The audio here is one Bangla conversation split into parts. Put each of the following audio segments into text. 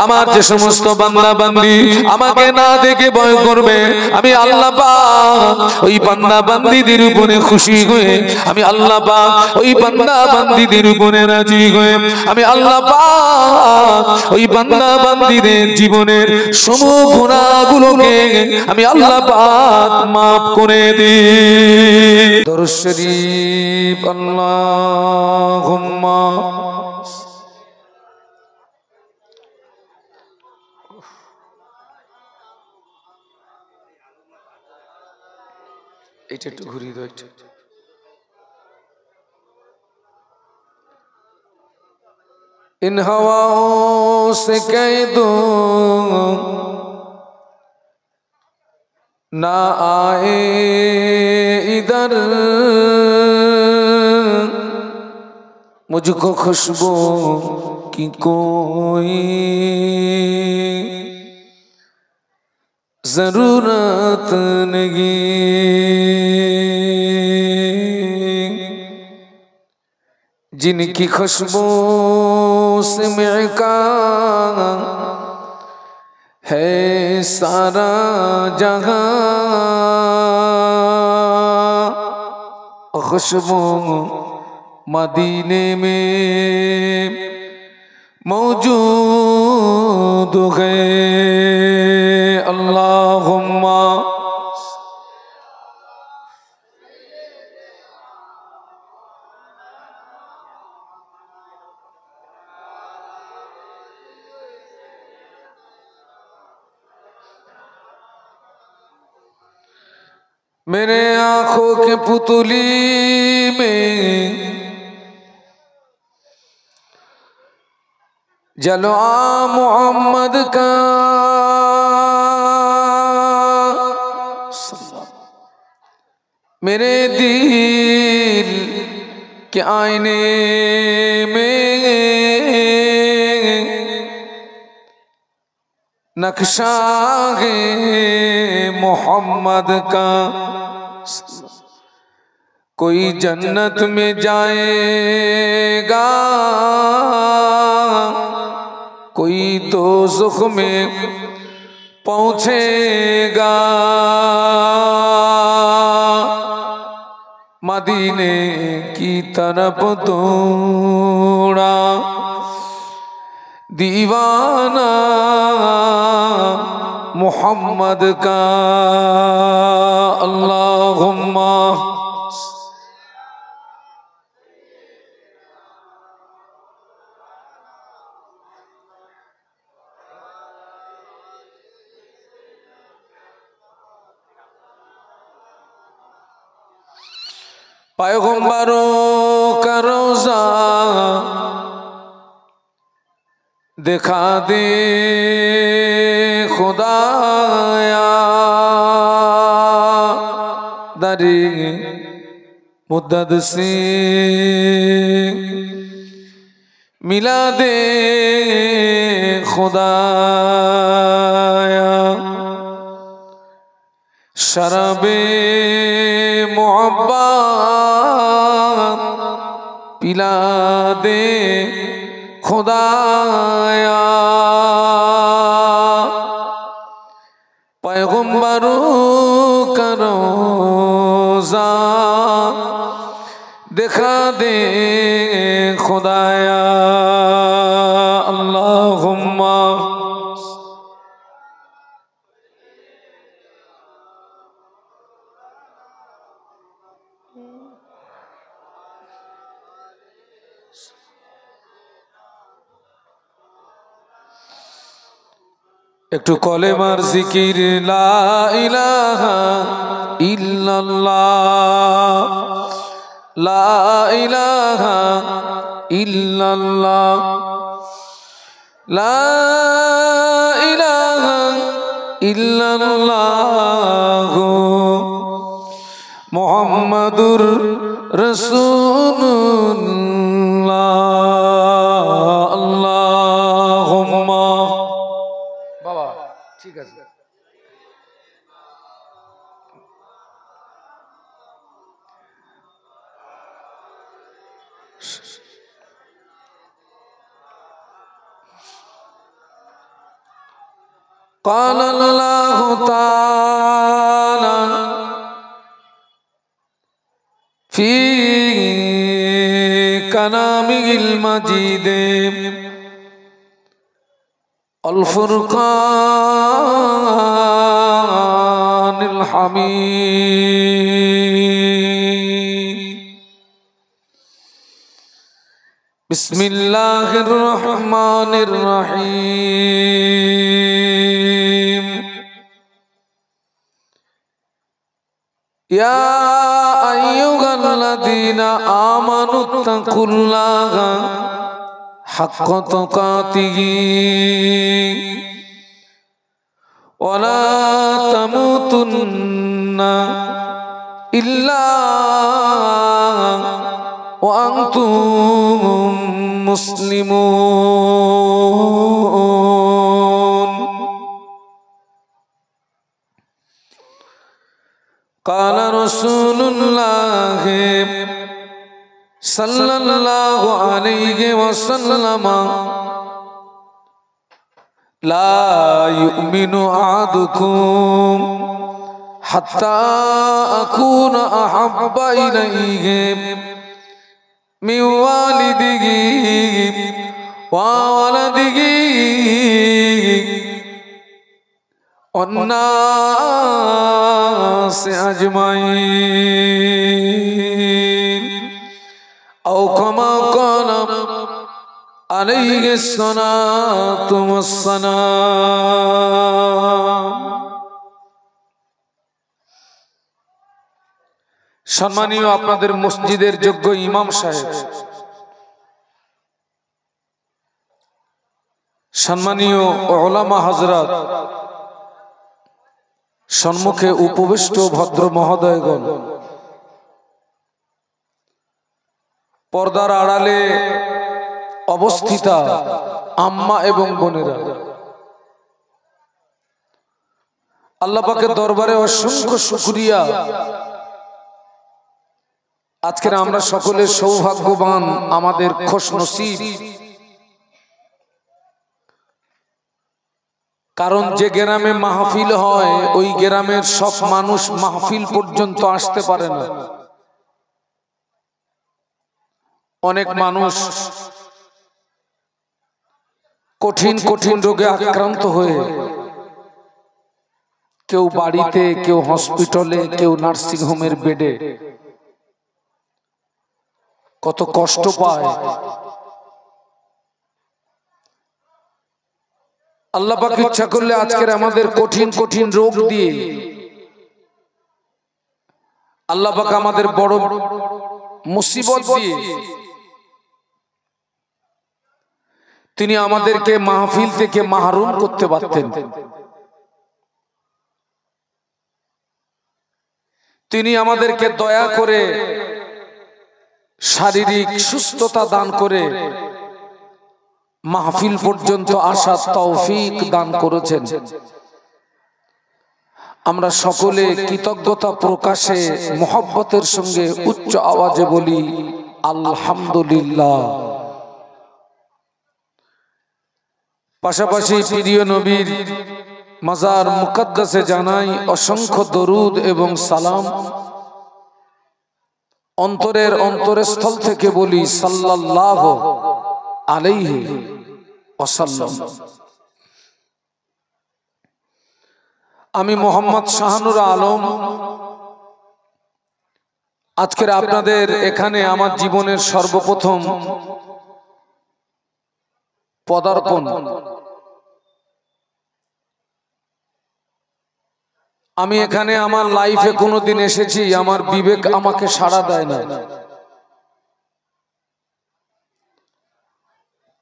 আমার যে সমস্ত বান্দা বান্দি আমাকে না দেখে ভয় করবে আমি আল্লাহ পাক ওই বান্দা বান্দীদের উপরে খুশি হয়ে আমি আল্লাহ পাক ওই বান্দা বান্দীদের উপরে রাজি হয়ে আমি আল্লাহ পাক ওই বান্দা বান্দীদের জীবনের সমূহ গুনাহগুলোকে আমি আল্লাহ পাক maaf করে দিই দরুদ শরীফ আল্লাহুম্মা এটা একটু ঘুরিয়ে দাও একটু इन हवाओं से कह दो ना आए इधर मुझको खुशबू की कोई जरूरत नहीं जिनकी खुशबू से महका है सारा जहां खुशबू मदीने में मौजूद है अल्लाहुम्मा मेरे आँखों के पुतली में जलवा मोहम्मद का मेरे दिल के आईने में नक्शा है मोहम्मद का कोई जन्नत में जाएगा कोई दोज़ख में पहुंचेगा मदीने की तरफ दौड़ा दीवाना मोहम्मद का अल्लाहुम्मा पैगंबरों का रोज़ा दिखा दे खुदाया दरी मुद्दत से मिला दे खुदाया शराबे मोहब्बत पिला दे खुदाया पैगंबरों का रोज़ा दिखा दे खुदाया अल्लाहुम्मा একটু কলেমার জিকির লা ইলাহা ইল্লাল্লাহ লা ইলাহা ইল্লাল্লাহ লা ইলাহা ইল্লাল্লাহ মুহাম্মাদুর রাসূলুল্লাহ আল্লাহুম্মা বাবা ঠিক আছে قال الله تعالى في كلامه المجيد الفرقان الحميد بسم الله الرحمن الرحيم يا أيها الذين آمنوا اتقوا الله حق تقاته ولا تموتن إلا وأنتم مسلمون قال رسول الله صلى الله عليه وسلم لا يؤمن أحدكم حتى أكون أحب إليه من والده وولده والناس أجمعين أو كما قال عليه الصلاة والسلام সম্মানীয় আপনাদের মসজিদের যোগ্য ইমাম সাহেব, সম্মানীয় উলামা হযরত, সম্মুখে উপবিষ্ট ভদ্র মহোদয়গণ, পর্দার আড়ালে অবস্থিতা আম্মা এবং বোনেরা, আল্লাহ পাকের দরবারে অসংখ্য শুকরিয়া। আজকের আমরা সকলে সৌভাগ্যবান, আমাদের খুশনসিব, কারণ যে গ্রামে মাহফিল হয় ওই গ্রামের সব মানুষ মাহফিল পর্যন্ত আসতে পারে না। অনেক মানুষ কঠিন কঠিন রোগে আক্রান্ত হয়ে, কেউ বাড়িতে, কেউ হসপিটালে, কেউ নার্সিং হোমের বেডে কত কষ্ট পায়। আল্লাহ পাক ইচ্ছা করলে আজকের আমাদের কঠিন কঠিন রোগ দিয়ে আল্লাহ পাক আমাদের বড় মুসিবত দিয়ে তিনি আমাদেরকে মাহফিল থেকে মাহরুম করতে পারতেন। তিনি আমাদেরকে দয়া করে শারীরিক সুস্থতা দান করে মাহফিল পর্যন্ত আসার তৌফিক দান করেছেন। আমরা সকলে কৃতজ্ঞতা প্রকাশে মুহাব্বতের সঙ্গে উচ্চ আওয়াজে বলি আলহামদুলিল্লাহ। পাশাপাশি প্রিয় নবীর মাজার মুকদ্দাসে জানাই অসংখ্য দরুদ এবং সালাম। অন্তরের অন্তরস্থল থেকে বলি সাল্লাল্লাহু আলাইহি ওয়াসাল্লাম। আমি মোহাম্মদ শাহানুর আলম আজকের আপনাদের এখানে আমার জীবনের সর্বপ্রথম পদার্পণ। আমি এখানে আমার লাইফে কোনোদিন এসেছি, আমার বিবেক আমাকে সাড়া দেয় না।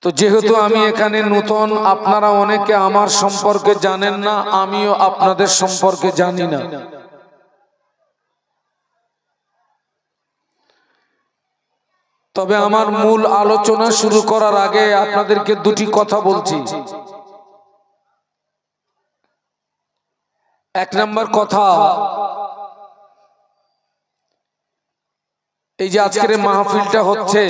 তো যেহেতু আমি এখানে নতুন, আপনারা অনেকে আমার সম্পর্কে জানেন না, আমিও আপনাদের সম্পর্কে জানি না। তবে আমার মূল আলোচনা শুরু করার আগে আপনাদেরকে দুটি কথা বলছি। এক নম্বর কথা, এই যে আজকের মাহফিলটা হচ্ছে,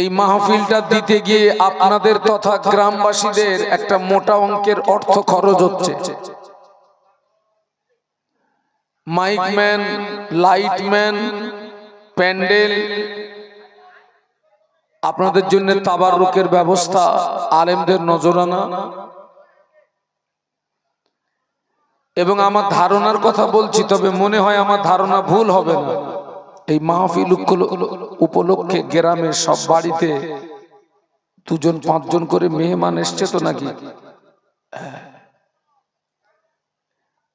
এই মাহফিলটা দিতে গিয়ে আপনাদের তথা গ্রামবাসীদের একটা মোটা অঙ্কের অর্থ খরচ হচ্ছে। মাইকম্যান, লাইটম্যান, প্যান্ডেল, আপনাদের জন্য তাবাররুকের ব্যবস্থা, আলেমদের নজরানা, এবং আমার ধারণার কথা বলছি, তবে মনে হয় আমার ধারণা ভুল হবে না। এই মাহফিল উপলক্ষে গ্রামের সব বাড়িতে 2-5 করে মেহমান এসছে তো নাকি?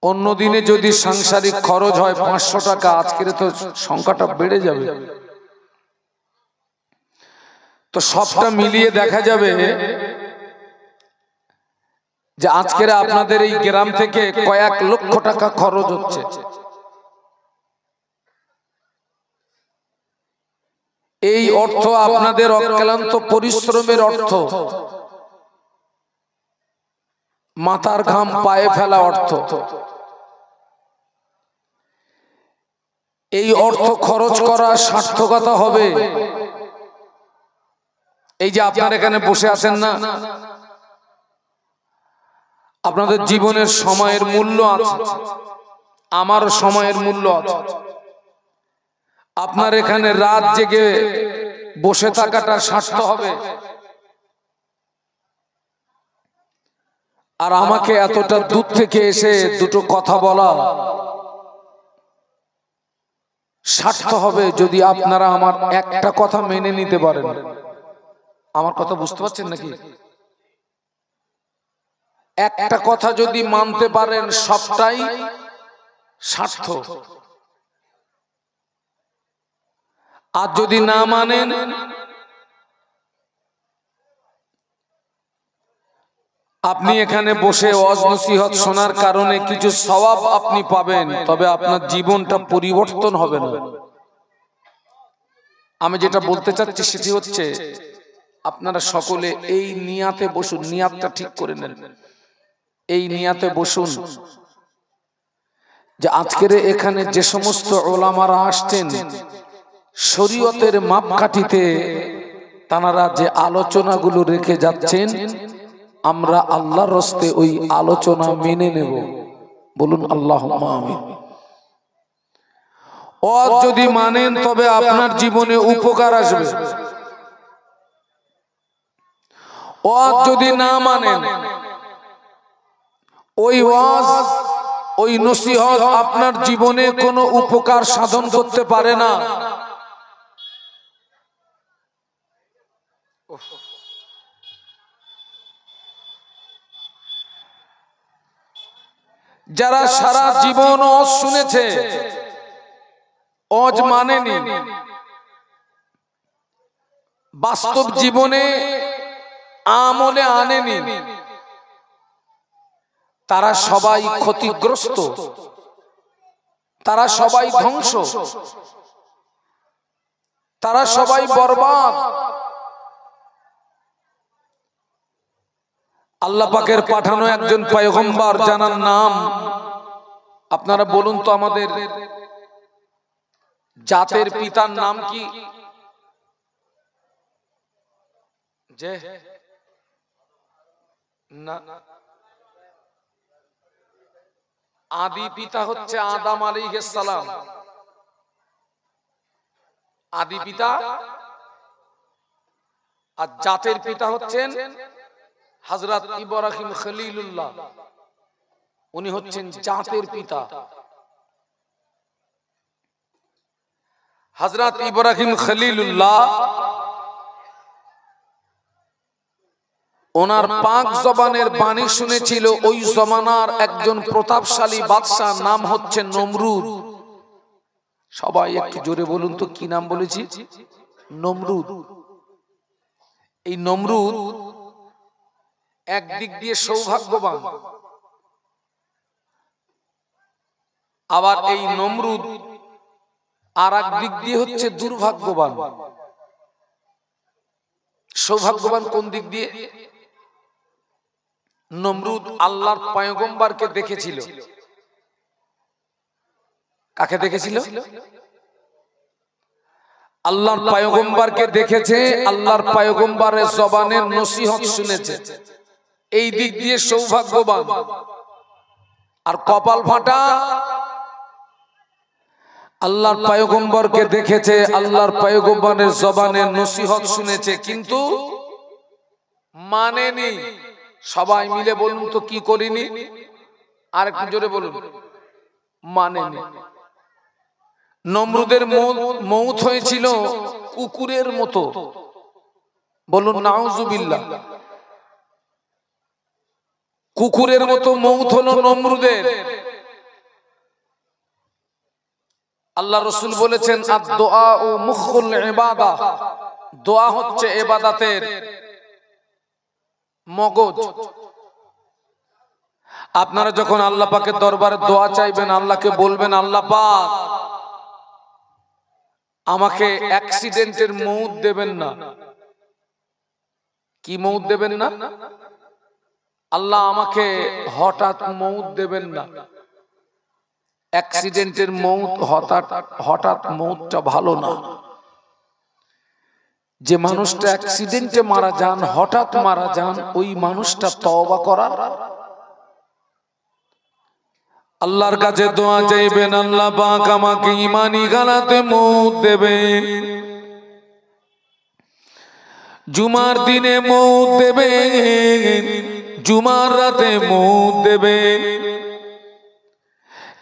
অন্যদিনে যদি সাংসারিক খরচ হয় 500 টাকা, আজকের তো সংখ্যাটা বেড়ে যাবে। তো সবটা মিলিয়ে দেখা যাবে যে আজকের আপনাদের এই গ্রাম থেকে কয়েক লক্ষ টাকা খরচ হচ্ছে। এই অর্থ আপনাদের অক্লান্ত পরিশ্রমের অর্থ, মাথার ঘাম পায়ে ফেলা অর্থ। এই অর্থ খরচ করা সার্থকতা হবে। এই যে আপনারা এখানে বসে আছেন না, আপনাদের জীবনের সময়ের মূল্য আছে, আমার সময়ের মূল্য আছে। আপনার এখানে রাত জেগে বসে থাকাটা সার্থক হবে, আর আমাকে এতটা দূর থেকে এসে দুটো কথা বলা সার্থক হবে যদি আপনারা আমার একটা কথা মেনে নিতে পারেন। আমার কথা বুঝতে পারছেন নাকি? একটা কথা যদি মানতে পারেন, সবটাই সার্থক। আর যদি না মানেন, আপনি এখানে বসে ওয়াজ নসিহত শোনার কারণে কিছু সওয়াব আপনি পাবেন, তবে আপনার জীবনটা পরিবর্তন হবে না। আমি যেটা বলতে চাচ্ছি সেটি হচ্ছে, আপনারা সকলে এই নিয়াতে বসুন, নিয়াতটা ঠিক করে নেন। এই নিয়াতে বসুন যে আজকের এখানে যে সমস্ত ওলামারা আসছেন, শরীয়তের মাপকাঠিতে তারা যে আলোচনাগুলো রেখে যাচ্ছেন, আমরা আল্লাহর রাস্তে ওই আলোচনা মেনে নেব। বলুন আল্লাহুম্মা আমিন। ওয়াজ যদি মানেন তবে আপনার জীবনে উপকার আসবে। ওয়াজ যদি না মানেন, ওই ওয়াজ, ওই নসিহত আপনার জীবনে কোনো উপকার সাধন করতে পারে না। যারা সারা জীবন ওয়াজ শুনেছে, ওয়াজ মানেনি, বাস্তব জীবনে আমলে আনেনি, তারা সবাই ক্ষতিগ্রস্ত, তারা সবাই ধ্বংস, তারা সবাই বরবাদ। আল্লাহ পাকের পাঠানো একজন পয়গম্বর, জানার নাম আপনারা বলুন তো, আমাদের জাতের পিতার নাম কি? যে না, আদি পিতা হচ্ছে আদম আলাইহিস সালাম, আদি পিতা। আর জাতের পিতা হচ্ছেন হযরত ইব্রাহিম খলিলুল্লাহ, উনি হচ্ছেন জাতের পিতা। হযরত ইব্রাহিম খলিলুল্লাহ ওনার পাক জবানের বাণী শুনেছিল ওই জমানার একজন প্রতাপশালী বাদশার নাম হচ্ছে নমরুদ। সবাই একটু জোরে বলুন তো, কি নাম বলেছি? নমরুদ। এই নমরুদ একদিক দিয়ে সৌভাগ্যবান, আবার এই নমরুদ আর এক দিক দিয়ে হচ্ছে দুর্ভাগ্যবান। সৌভাগ্যবান কোন দিক দিয়ে? নমরুদ আল্লাহর পয়গম্বরকে দেখেছিল। কাকে দেখেছিল? আল্লাহর পয়গম্বরকে দেখেছে, আল্লাহর পয়গম্বরের জবানের নসিহত শুনেছে, এই দিক দিয়ে সৌভাগ্যবান। আর কপাল ফাটা, আল্লাহর পয়গম্বরকে দেখেছে, আল্লাহর পয়গম্বরের জবানের নসিহত শুনেছে, কিন্তু মানেনি। সবাই মিলে বলুন তো কি করিনি? আর একটু জোরে বলুন, মানেনি। নমরুদের মৌত হয়েছিল কুকুরের মতো, বলুন নাউজুবিল্লাহ। কুকুরের মতো মৌত হলো নমরুদের। আল্লাহ রাসূল বলেছেন, আদ-দুআ মুখুল ইবাদাহ, দোয়া হচ্ছে ইবাদতের মগজ। আপনারা যখন আল্লাহ পাকের দরবারে দোয়া চাইবেন, আল্লাহকে বলবেন, আল্লাহ পাক আমাকে অ্যাক্সিডেন্টের মৌত দেবেন না। কি মৌত দেবেন না? আল্লাহ আমাকে হঠাৎ মৌত দেবেন না। অ্যাক্সিডেন্টের মৌত, হঠাৎ মৌতটা ভালো না। যে মানুষটা অ্যাক্সিডেন্টে মারা যান, হঠাৎ মারা যান, ওই মানুষটা তওবা করার। আল্লাহর কাছে দোয়া চাইবেন, আল্লাহ পাক আমাকে ঈমানি গালাতে মৌত দেবেন, জুমার দিনে মৌত দেবেন, জুমার রাতে মৌত দেবেন।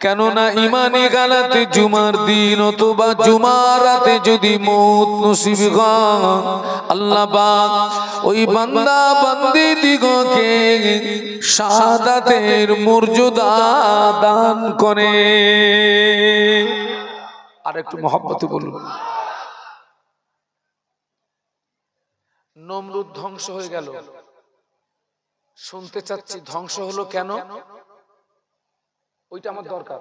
কেননা ঈমানি গালাতে জুমার দিন অথবা জুমার রাতে যদি মৌত নসিব হয়, আল্লাহ পাক ওই বান্দা বান্দি দিগকে শাহাদাতের মর্যাদা দান করে। আর একটু মহব্বতে বলুন। নমরুদ ধ্বংস হয়ে গেল, শুনতে চাচ্ছি ধ্বংস হলো কেন? ওইটা আমার দরকার।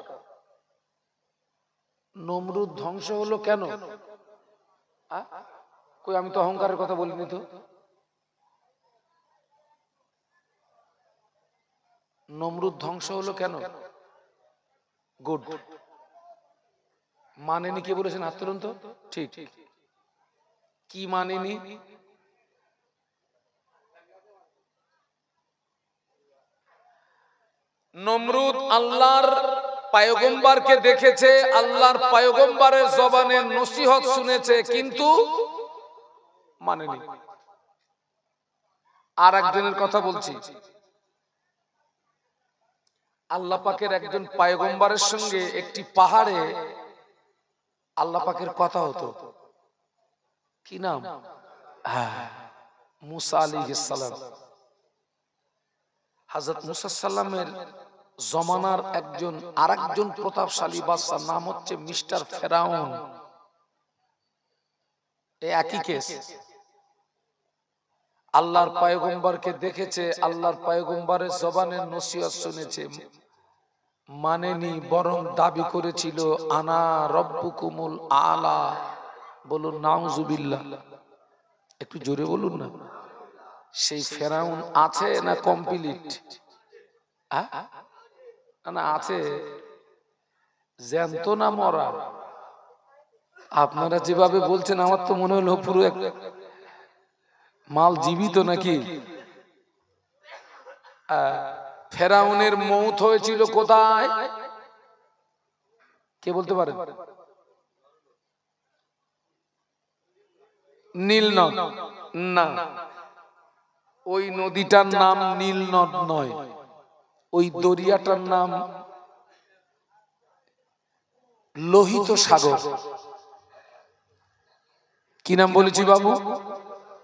নমরুদ ধ্বংস হলো কেন? কই, আমি তো অহংকারের কথা বলিনি তো। নমরুদ ধ্বংস হলো কেন? গুড। মানেনি কে বলেছেন? হাত তুলুন তো। ঠিক, কি মানেনি? নমরুদ আল্লাহর পয়গম্বরকে দেখেছে, আল্লাহর পয়গম্বরের জবানের নসিহত শুনেছে, কিন্তু মানেনি। আর একজনের কথা বলছি। আল্লাহ পাকের একজন পয়গম্বরের সঙ্গে একটি পাহাড়ে আল্লাহ পাকের কথা হতো। কি নাম? মুসা আলাইহিস সালাম। হযরত মুসা সাল্লামের জমানার একজন আরেকজন প্রতাপশালী বাদশার নাম হচ্ছে মিস্টার ফেরাউন। এই একই কেস। আল্লাহর পয়গম্বরকে দেখেছে, আল্লাহর পয়গম্বরের জবানের নসিহত শুনেছে, মানেনি, বরং দাবি করেছিল আনা রব্বুকুমুল আলা। বলুন নাউজুবিল্লাহ। একটু জোরে বলুন না। সেই ফেরাউন আছে না কমপ্লিট? না আছে, জ্যান্ত না মরা? আপনারা যেভাবে বলছেন আমার তো মনে হলো পুরো এক মাল জীবিত নাকি। ফেরাউনের মৌত হয়েছিল কোথায়? কে বলতে পারেন? নীল নদ না, ওই নদীটার নাম নীল নদ নয়, ওই দরিয়াটার নাম লোহিত সাগর। কি নাম বলেছি বাবু?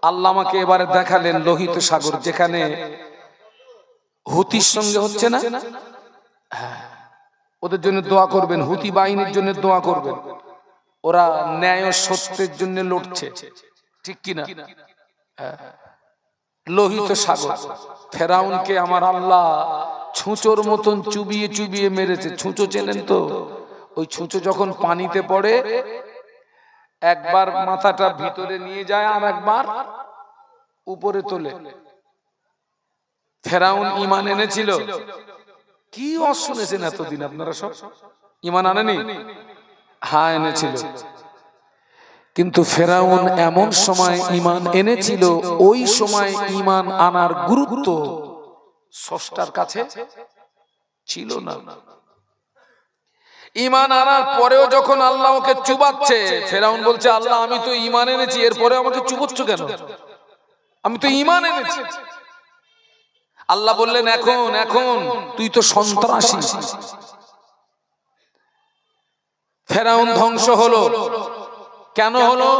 আল্লাহ আমাকে এবারে দেখালেন লোহিত সাগর, যেখানে হুতির সঙ্গে হচ্ছে না। ওদের জন্য দোয়া করবেন, হুতি বাহিনীর জন্য দোয়া করবেন। ওরা ন্যায় ও সত্যের জন্য লড়ছে, ঠিক কিনা? লোহিত সাগর। ফেরাউনকে আমার আল্লাহ ছুঁচোর মতন চুবিয়ে চুবিয়ে মেরেছে। ছুঁচো চেনেন তো? ওই ছুঁচো যখন পানিতে পড়ে, একবার মাথাটা ভিতরে নিয়ে যায় আর একবার উপরে তোলে। ফেরাউন ঈমান এনেছিল। কি ওয়াজ শুনেছেন এতদিন আপনারা? সব ঈমান আনেনি? হ্যাঁ এনেছিল। কিন্তু ফেরাউন এমন সময় ঈমান এনেছিল, ওই সময় ঈমান আনার গুরুত্ব স্রষ্টার কাছে ছিল না। ঈমান আনার পরেও যখন আল্লাহ ওকে চুবাচ্ছে, ফেরাউন বলছে আল্লাহ আমি তো ঈমান এনেছি, এরপরে আমাকে চুবাচ্ছ কেন? আমি তো ঈমান এনেছি। আল্লাহ বললেন এখন এখন তুই তো সন্ত্রাসী। ফেরাউন ধ্বংস হলো। কেন হলো?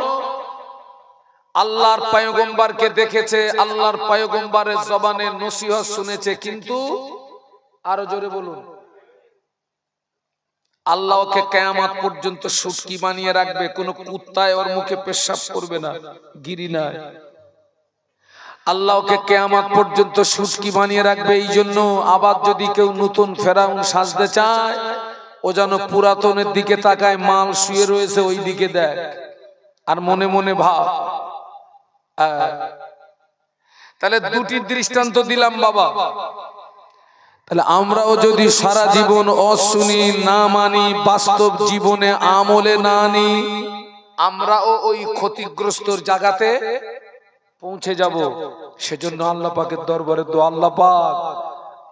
আল্লাহর পয়গম্বরকে দেখেছে, আল্লাহর পয়গম্বরের জবানে নসিহত শুনেছে, কিন্তু আরো জোরে বলুন, আল্লাহ ওকে কিয়ামত পর্যন্ত সুটকি বানিয়ে রাখবে, কোন কুত্তায় ওর মুখে পেশাব করবে না, গিরি না। আল্লাহ ওকে কিয়ামত পর্যন্ত সুটকি বানিয়ে রাখবে। এই জন্য আবার যদি কেউ নতুন ফেরাউন সাজতে চায়, ও যেন পুরাতনের দিকে তাকায়, মাল শুয়ে রয়েছে ওই দিকে দেখ, আর মনে মনে ভাব। তাহলে দুটি দৃষ্টান্ত দিলাম বাবা। তাহলে আমরাও যদি সারা জীবন অশুনি, না মানি, বাস্তব জীবনে আমলে না আনি, আমরাও ওই ক্ষতিগ্রস্তর জায়গাতে পৌঁছে যাব। সেজন্য আল্লাহ পাকের দরবারে দোয়া, আল্লাহ পাক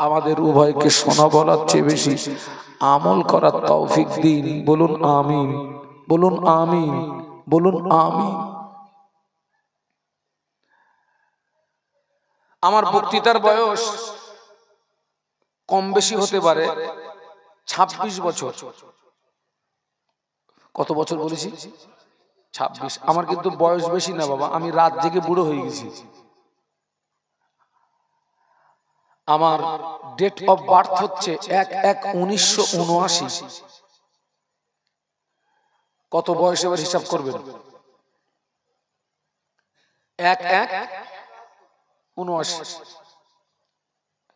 আমাদের উভয়কে শোনা বলার চেয়ে বেশি আমল করার তৌফিক দিন। বলুন আমিন, বলুন আমিন, বলুন আমিন। আমার বক্তৃতার বয়স কম বেশি হতে পারে 26 বছর। কত বছর বলেছি? 26। আমার কিন্তু বয়স বেশি না বাবা, আমি রাত জেগে বুড়ো হয়ে গেছি। আমার ডেট অফ বার্থ হচ্ছে 1/1/1979। কত বয়স এবার হিসাব করবেন? 1/1/79।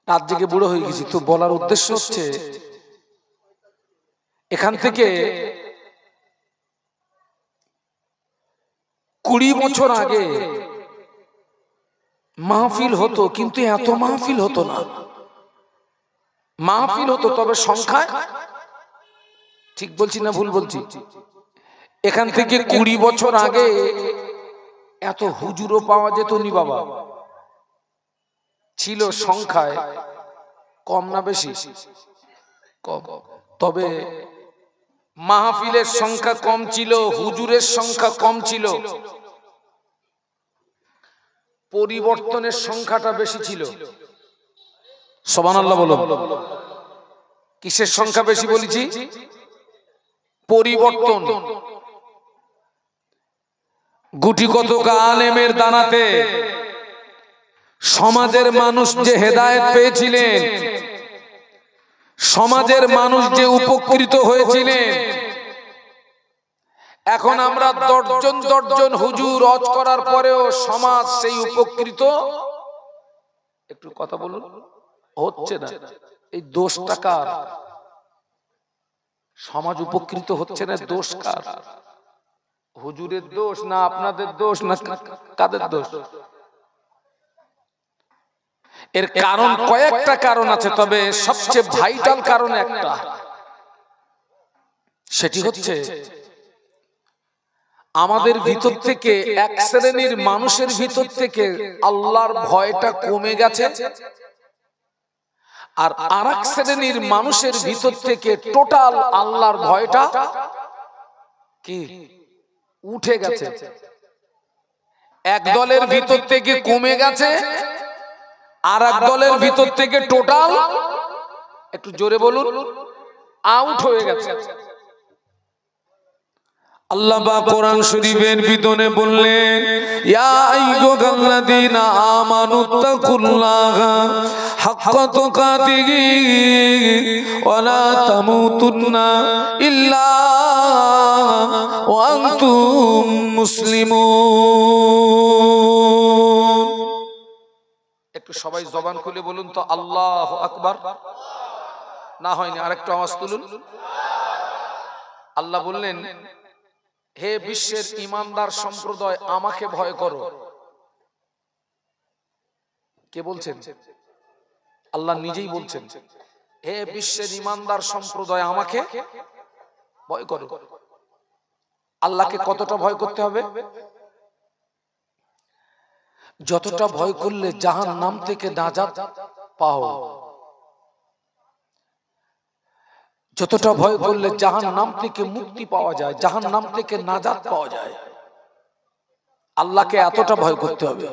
রাত জেগে বুড়ো হয়ে গেছি। তো বলার উদ্দেশ্য হচ্ছে, এখান থেকে 20 বছর আগে মাহফিল হতো, কিন্তু এত মাহফিল হতো না। মাহফিল হতো তবে সংখ্যায়, ঠিক বলছি না ভুল বলছি? এখান থেকে 20 বছর আগে এত হুজুরও পাওয়া যেত নি বাবা। ছিল সংখ্যায় কম না বেশি? কম। তবে মাহফিলের সংখ্যা কম ছিল, হুজুরের সংখ্যা কম ছিল, পরিবর্তনের সংখ্যাটা বেশি ছিল। সুবহানাল্লাহ বলো। কিসের সংখ্যা বেশি বলেছি? পরিবর্তন। গুটি কতক আলেমের দানাতে সমাজের মানুষ যে হেদায়েত পেয়েছিলেন, সমাজের মানুষ যে উপকৃত হয়েছিলেন, এখন আমরা দর্জন হুজুর ওয়াজ করার পরেও সমাজ সেই উপকৃত, একটু কথা বলুন, হচ্ছে না। এই দোষটা কার? সমাজ উপকৃত হচ্ছে না, দোষ কার? হুজুরের দোষ না আপনাদের দোষ না কাদের দোষ? এর কারণ কয়েকটা কারণ আছে, তবে সবচেয়ে ভাইটাল কারণ একটা, সেটি হচ্ছে আমাদের ভিতর থেকে, এক শ্রেণীর মানুষের ভিতর থেকে আল্লাহর ভয়টা কমে গেছে, আর আরেক শ্রেণীর মানুষের ভিতর থেকে টোটাল আল্লাহর ভয়টা কি উঠে গেছে। এক দলের ভিতর থেকে কমে গেছে, আর এক দলের ভিতর থেকে টোটাল, একটু জোরে বলুন, আউট হয়ে গেছে। আল্লাহ পাক কোরআন শরীফের ভিতরে বললেন, ইয়া আইয়ুহাল্লাযীনা আমানুত্তাকুল্লাহা হাক্কা তুকাতিহি ওয়া লা তামুতুন্না ইল্লা ওয়া আনতুম মুসলিমুন। একটু সবাই জবান খুলে বলুন তো আল্লাহু আকবার। না হয়নি, আরেকটু আওয়াজ তুলুন। আল্লাহ বললেন, হে বিশ্বের ঈমানদার সম্প্রদায়, আমাকে ভয় করো। কে বলছেন? আল্লাহ নিজেই বলছেন, হে বিশ্বের ঈমানদার সম্প্রদায়, আমাকে ভয় করো। আল্লাহকে কতটা ভয় করতে হবে? যতটা ভয় করলে জাহান্নাম থেকে নাজাত পাও, যতটা ভয় করলে জাহান্নাম থেকে মুক্তি পাওয়া যায়, জাহান্নাম থেকে নাজাত পাওয়া যায়, আল্লাহকে এতটা ভয় করতে হবে।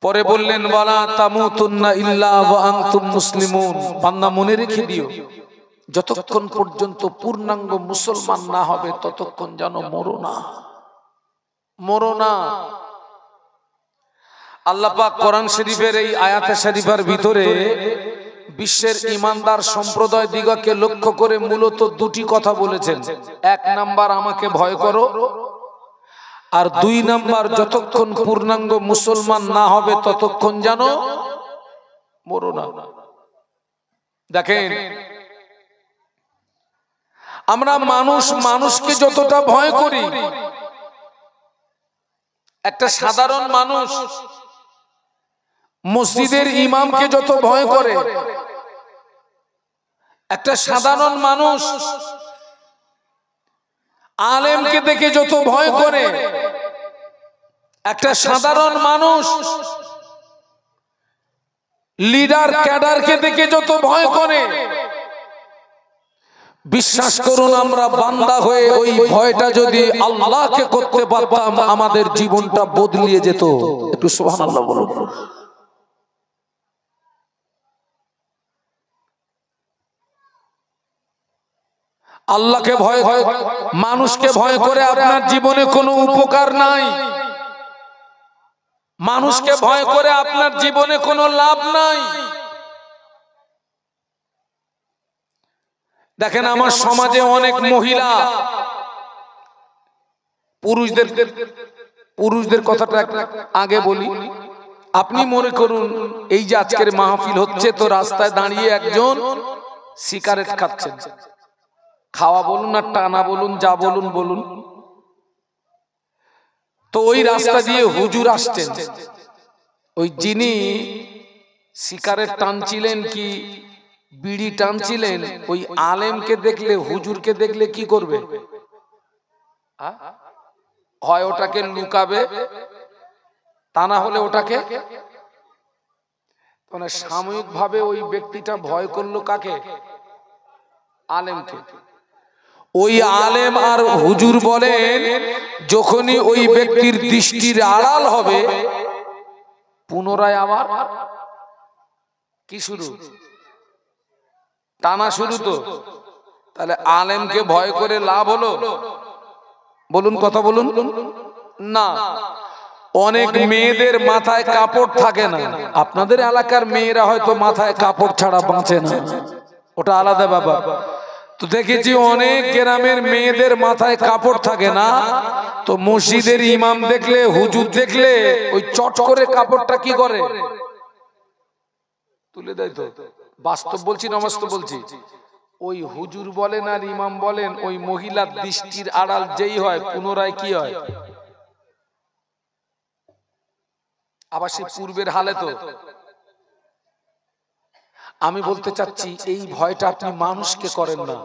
পরে বললেন ওয়ালা তামুতুন্না ইল্লা ওয়া আনতুম মুসলিমুন, বান্দা মনে রেখে দিও যতক্ষণ পর্যন্ত পূর্ণাঙ্গ মুসলমান না হবে ততক্ষণ যেন মরো না, মরো না। আল্লাহ পাক কোরআন শরীফের এই আয়াতে শরীফের ভিতরে বিশ্বের ইমানদার সম্প্রদায় দিগকে লক্ষ্য করে মূলত দুটি কথা বলেছেন। এক নাম্বার, আমাকে ভয় করো, আর দুই নাম্বার, যতক্ষণ পূর্ণাঙ্গ মুসলমান না হবে ততক্ষণ যেন মরো না। দেখেন, আমরা মানুষকে যতটা ভয় করি, একটা সাধারণ মানুষ মসজিদের ইমামকে যত ভয় করে, একটা সাধারণ মানুষ আলেমকে দেখে যত ভয় করে, একটা সাধারণ মানুষ লিডার ক্যাডারকে দেখে যত ভয় করে, বিশ্বাস করুন আমরা বান্দা হয়ে ওই ভয়টা যদি আল্লাহকে করতে পারতাম আমাদের জীবনটা বদলিয়ে যেত। একটু সুবহানাল্লাহ বলুন। আল্লাহকে ভয়, মানুষকে ভয় করে আপনার জীবনে কোনো উপকার নাই, মানুষকে ভয় করে আপনার জীবনে কোনো লাভ নাই। দেখেন, আমার সমাজে অনেক মহিলা, পুরুষদের কথাটা আগে বলি। আপনি মনে করুন এই যে আজকের মাহফিল হচ্ছে, তো রাস্তায় দাঁড়িয়ে একজন সিগারেট খাচ্ছেন, খাওয়া বলুন আর টানা বলুন, যা বলুন বলুন, তো ওই রাস্তা দিয়ে হুজুর আসছেন, ওই যিনি সিগারেট টানছিলেন কি বিড়ি টানছিলেন, ওই আলেমকে দেখলে, হুজুরকে দেখলে কি করবে? হয় ওটাকে লুকাবে, তা না হলে ওটাকে, মানে সাময়িক ভাবে ওই ব্যক্তিটা ভয় করলো কাকে? আলেমকে। ওই আলেম আর হুজুর বলেন, যখনই ওই ব্যক্তির দৃষ্টির আড়াল হবে পুনরায় আবার কি শুরু? টানা শুরু। তো তাহলে আলেমকে ভয় করে লাভ হলো? বলুন, কথা বলুন না। অনেক মেয়েদের মাথায় কাপড় থাকে না, আপনাদের এলাকার মেয়েরা হয়তো মাথায় কাপড় ছাড়া বাঁচে না, ওটা আলাদা ব্যাপার। তো দেখেছি অনেক গ্রামের মেয়েদের মাথায় কাপড় থাকে না, তো মসজিদের ইমাম দেখলে, হুজুর দেখলে ওই চট করে কাপড়টা কি করে? তুলে দেয়। তো বাস্তব বলছি না অবাস্তব বলছি? ওই হুজুর বলেন আর ইমাম বলেন, ওই মহিলার দৃষ্টির আড়াল যেই হয় পুনরায় কি হয়? আবার সে পূর্বের হালে। তো আমি বলতে চাচ্ছি, এই ভয়টা আপনি মানুষকে করেন না।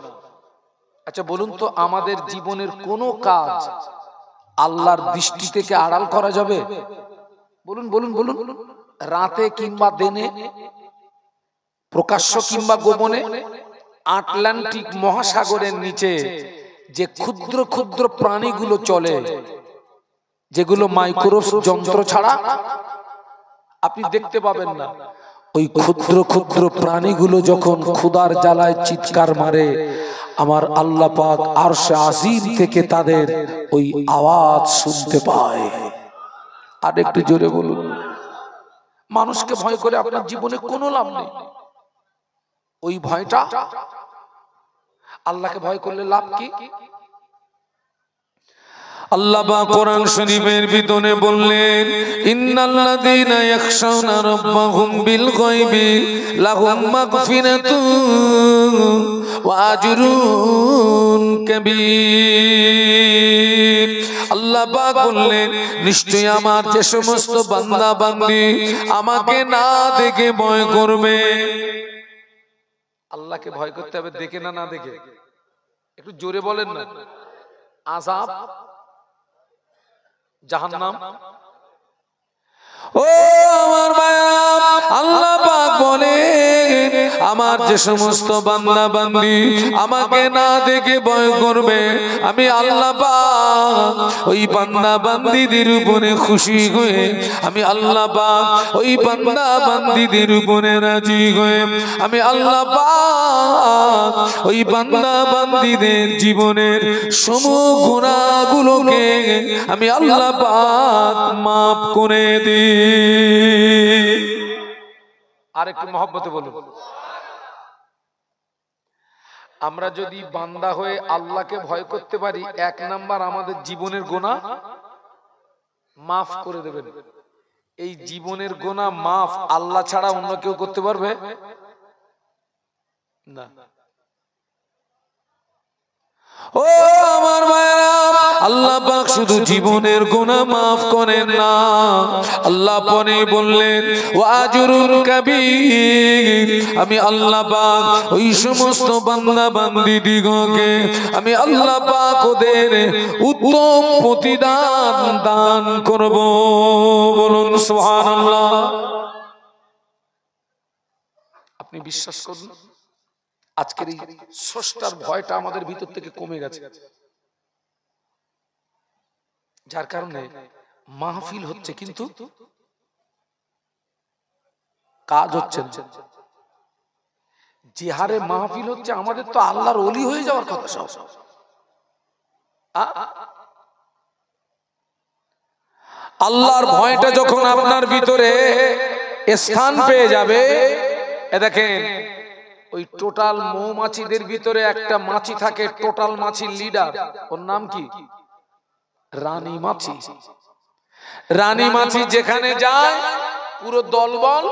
আচ্ছা বলুন তো, আমাদের জীবনের কোন কাজ আল্লাহর দৃষ্টি থেকে আড়াল করা যাবে? বলুন বলুন বলুন। রাতে কিংবা দিনে, প্রকাশ্য কিংবা গোপনে, আটলান্টিক মহাসাগরের নিচে যে ক্ষুদ্র ক্ষুদ্র প্রাণীগুলো চলে, যেগুলো মাইক্রোব যন্ত্র ছাড়া আপনি দেখতে পাবেন না, ওই ক্ষুদ্র ক্ষুদ্র প্রাণীগুলো যখন ক্ষুধার জ্বালায় চিৎকার মারে, আমার আল্লাহ পাক আরশে আজিম থেকে তাদের ওই আওয়াজ শুনতে পায়। আর একটু জোরে বলুন। মানুষকে ভয় করে আপনার জীবনে কোনো লাভ নেই। ওই ভয়টা, আল্লাহকে ভয় করলে লাভ কি? আল্লাহ পাক কোরআন শরীফের ভিতরে বললেন, ইন্নাল্লাযীনা ইয়াখশাউনা রাব্বাহুম বিল গায়বি লাহুম মাগফিরাতুন ওয়া আজরুন কাবীর। আল্লাহ পাক বললেন, নিশ্চয়ই আমার যে সমস্ত বান্দা বান্দি আমাকে না দেখে ভয় করবে। আল্লাহকে ভয় করতে হবে দেখে না, না দেখে? একটু জোরে বলেন না। আযাব, জাহান্নাম। ও আমার মায়া, আল্লাহ পাক বলেন আমার যে সমস্ত বান্দা বান্দি আমাকে না দেখে ভয় করবে, আমি আল্লাহ পাক ওই বান্দা বান্দিদের উপরে খুশি হয়ে, আমি আল্লাহ পাক ওই বান্দা বান্দিদের উপরে রাজি হয়ে, আমি আল্লাহ পাক ওই বান্দা বান্দিদের জীবনের সমূহ গুনাহগুলোকে আমি আল্লাহ পাক মাফ করে দিই। আর একটু মহব্বতে বলুন। আমরা যদি বান্দা হয়ে আল্লাহকে ভয় করতে পারি, 1 নাম্বার আমাদের জীবনের গুনাহ মাফ করে দেবেন। এই জীবনের গুনাহ মাফ আল্লাহ ছাড়া অন্য কেউ করতে পারবে না। ও আমার মায়েরা, আল্লাহ পাক শুধু জীবনের গুনাহ মাফ করেন না, আল্লাহ পরে বললেন ওয়াজরুল কাবীর, আমি আল্লাহ পাক ওই সমস্ত বান্দা বান্দি দিগকে আমি আল্লাহ পাক ওদের উত্তম প্রতিদান দান করব। বলুন সুবহানাল্লাহ। আপনি বিশ্বাস করুন, আজকের এই স্রষ্টার ভয়টা আমাদের ভিতর থেকে কমে গেছে, যার কারণে মাহফিল হচ্ছে কিন্তু কাজ হচ্ছে না। যে হারে মাহফিল হচ্ছে, আমাদের তো আল্লাহর ওলি হয়ে যাওয়ার কথা সব। আল্লাহর ভয়টা যখন আপনার ভিতরে স্থান পেয়ে যাবে, এ দেখেন ওই টোটাল মৌমাছিদের ভিতরে একটা মাছি থাকে, টোটাল মাছির লিডার, ওর নাম কি? রানী মাছি। রানী মাছি যেখানে যায় পুরো দলবল,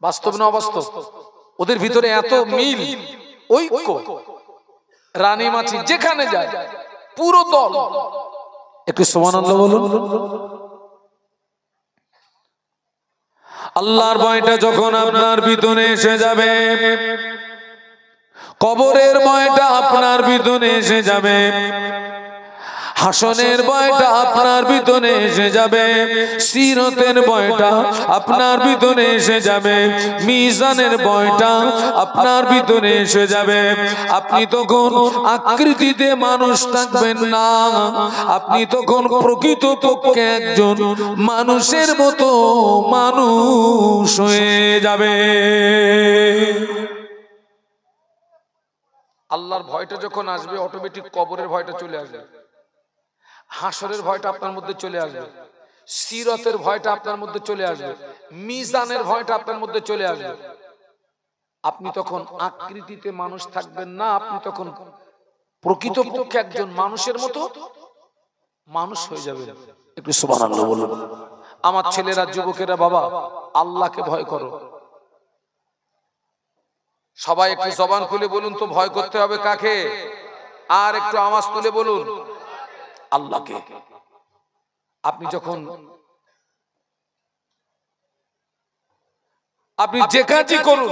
বাস্তব না অবাস্তব? ওদের ভিতরে এত মিল, ঐক্য। রানী মাছি যেখানে যায় পুরো দল। একটু সুবহানাল্লাহ বলুন। আল্লাহর ভয়টা যখন আপনার ভিতরে এসে যাবে, কবরের ভয়টা আপনার ভিতরে এসে যাবে, হাসনের ভয়টা আপনার ভিতরে এসে যাবে, সিরতের ভয়টা আপনার ভিতরে এসে যাবে, মিজানের ভয়টা আপনার ভিতরে এসে যাবে। আপনি তখন আকৃতিতে মানুষ থাকবেন না, আপনি তখন প্রকৃতপক্ষে একজন মানুষের মতো মানুষ হয়ে যাবে। আল্লাহর ভয়টা যখন আসবে, অটোমেটিক কবরের ভয়টা চলে আসবে, হাসরের ভয়টা আপনার মধ্যে চলে আসবে, সিরতের ভয়টা আপনার মধ্যে চলে আসবে, মিজানের ভয়টা আপনার মধ্যে চলে আসবে। আপনি তখন আকৃতিতে মানুষ থাকবেন না, আপনি তখন প্রকৃতপক্ষে একজন মানুষের মতো মানুষ হয়ে যাবেন। একটু সুবহানাল্লাহ বলুন। আমার ছেলেরা, যুবকেরা, বাবা আল্লাহকে ভয় করো। সবাই একটু জবান খুলে বলুন তো, ভয় করতে হবে কাকে? আর একটু আওয়াজ তুলে বলুন, আল্লাহকে। আপনি যখন আপনি যে কাজই করুন,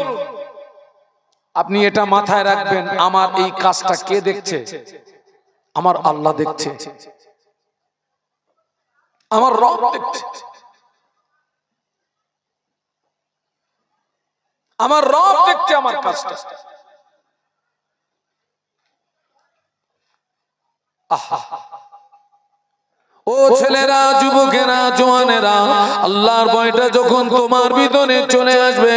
আপনি এটা মাথায় রাখবেন, আমার এই কাজটা কে দেখছে? আমার আল্লাহ দেখছে, আমার রব দেখছে, আমার রব দেখছে আমার কাজটা। আহা, ও ছেলেরা, যুবকেরা, জওয়ানেরা, আল্লাহর ভয়টা যখন তোমার ভিতরে চলে আসবে,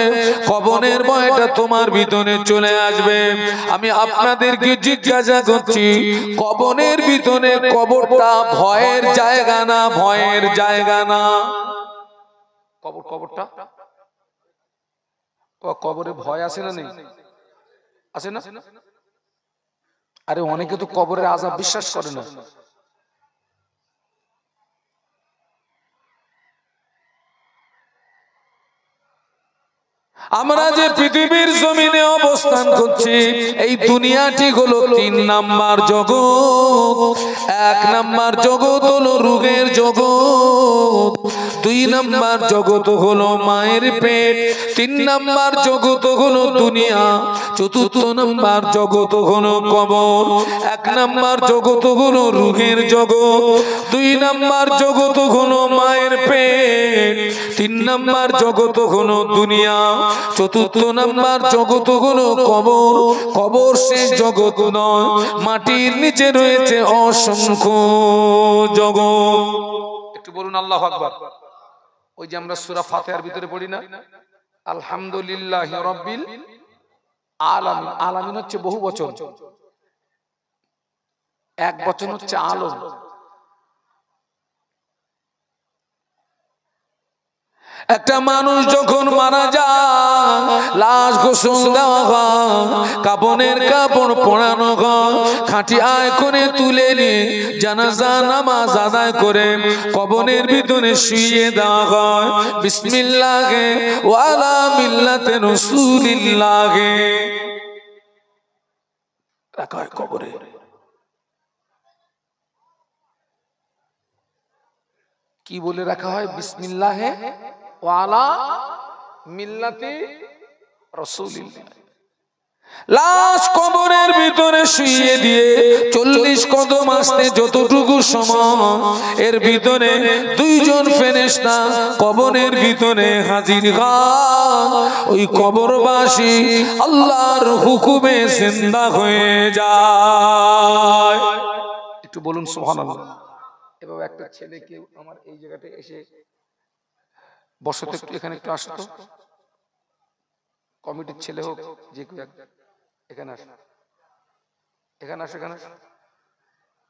কবরের ভয়টা তোমার ভিতরে চলে আসবে, আমি আপনাদেরকে জিজ্ঞাসা করছি, কবরের ভিতরে কবরটা ভয়ের জায়গা না? ভয়ের জায়গা না? কবরটা কবরে ভয় আছে না? নেই? আছে না? আরে অনেকে তো কবরের আযাব বিশ্বাস করে না। আমরা যে পৃথিবীর জমিনে অবস্থান করছি, এই দুনিয়াটি হলো 3 নাম্বার জগৎ। 1 নাম্বার জগৎ হলো রূহের জগৎ, দুই নাম্বার জগৎ হলো মায়ের পেট, তিন নাম্বার জগৎ হলো দুনিয়া, চতুর্থ নাম্বার জগৎ হলো কবর, এক নাম্বার জগৎ হলো রূহের জগৎ, দুই নাম্বার জগৎ হলো মায়ের পেট, তিন নাম্বার জগৎ হলো দুনিয়া, চতুর্থ নাম্বার জগৎ হলো কবর। কবর শেষ জগৎ নয়, মাটির নিচে রয়েছে অসংখ্য জগৎ। একটু বলুন আল্লাহু আকবার। ওই যে আমরা সূরা ফাতিহার ভিতরে পড়ি না, আলহামদুলিল্লাহি রাব্বিল আলামিন। আলামিন হচ্ছে বহু বচন, এক বচন হচ্ছে আলম। একটা মানুষ যখন মারা যায়, লাশ গোসল দেওয়া হয়, কাফনের কাপড় পরানো হয়, খাটিয়ায় করে তুলে নিয়ে জানাজা নামাজ আদায় করে কবরের ভিতরে শুইয়ে দেওয়া হয়। বিসমিল্লাহে ওয়া আলা মিল্লাতে রাসূলিল্লাহে রাখা হয় কবরে। কি বলে রাখা হয়? বিসমিল্লাহে ওয়া আলা মিল্লাতি রাসূলিল্লাহ। লাশ কবরের ভিতরে শুইয়ে দিয়ে 40 কদম আসতে যতটুকু সময়, এর ভিতরে দুইজন ফেরেশতা কবরের ভিতরে হাজির হয়। ওই কবরবাসী আল্লাহর হুকুমে জিন্দা হয়ে যায়। একটু বলুন সুবহানাল্লাহ। এভাবে একটা ছেলে কেউ আমার এই জায়গাতে এসে বসতে, একটু এখানে একটু আসতো, কমিটির ছেলে হোক যে কেউ, এখানে আস, এখানে আস, এখানে আস।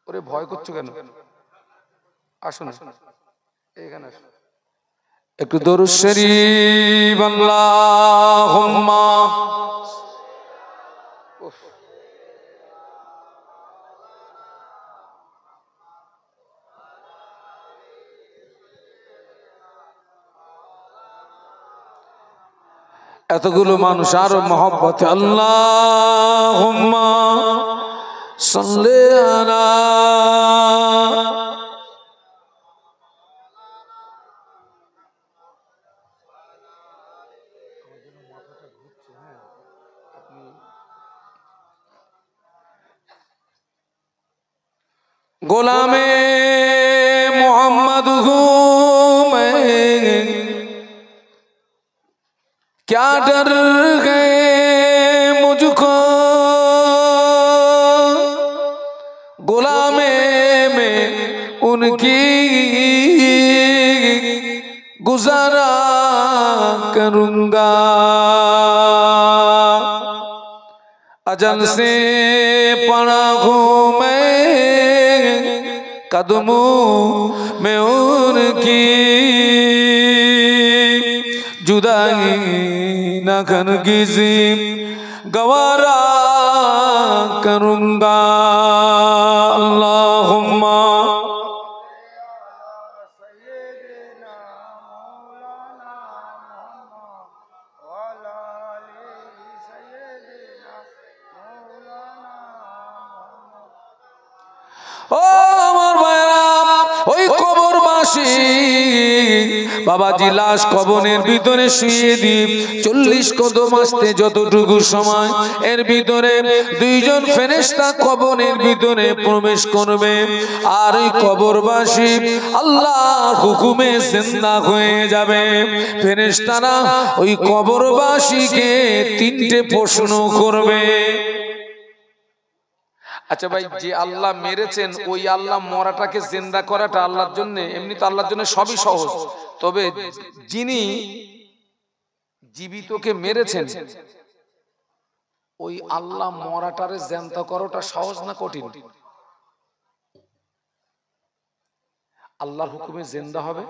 ওরে ভয় করছো কেন? আসুন, এখানে আস। একটু দরুদ শরীফ আল্লাহুম্মা। এতগুলো মানুষ আরো মহব্বতে আল্লাহুম্মা সাল্লি আলা। গোলামে मोहम्मद हूँ मैं, क्या डर गए मुझको, गुलामे में उनकी गुजारा करूँगा। अजल से पड़ा हूँ मैं कदमों में उनकी, जुदाई न किसी गवारा करूँगा। अल्लाहुम्मा ও আমার ভাইরা, ওই কবরবাসী বাবাজি লাশ কবরের ভিতরে শুইয়ে দিয়ে 40 কদম আসতে যতটুকু সময়, এর ভিতরে দুইজন ফেরেশতা কবরের ভিতরে প্রবেশ করবে। আর ওই কবরবাসী আল্লাহর হুকুমে জিন্দা হয়ে যাবে। ফেরেশতারা ওই কবরবাসীকে 3টে প্রশ্ন করবে। আচ্ছা ভাই, যে আল্লাহ মেরেছেন ওই আল্লাহ মরাটাকে জিন্দা করাটা আল্লাহর জন্য, এমনি তো আল্লাহর জন্য সবই সহজ, তবে যিনি জীবিতকে মেরেছেন ওই আল্লাহ মরাটারে জিন্দা করাটা সহজ না কঠিন? আল্লাহর হুকুমে জিন্দা হবে।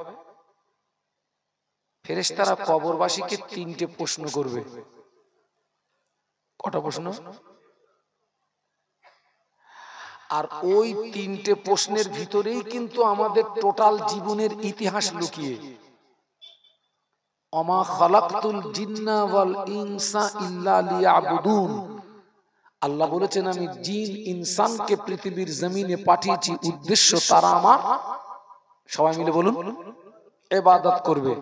ফেরেশতারা কবরবাসীকে 3টে প্রশ্ন করবে। কটা প্রশ্ন? আর ওই 3টে প্রশ্নের ভিতরেই কিন্তু আমাদের টোটাল জীবনের ইতিহাস লুকিয়ে। ওমা খালাকতুল জিন্না ওয়াল ইনসা ইল্লা লিয়াবুদুন। আল্লাহ বলেছেন আমি জিন ইনসানকে পৃথিবীর জমিনে পাঠিয়েছি উদ্দেশ্য তারা আমার, সবাই মিলে বলুন, ইবাদত করবে।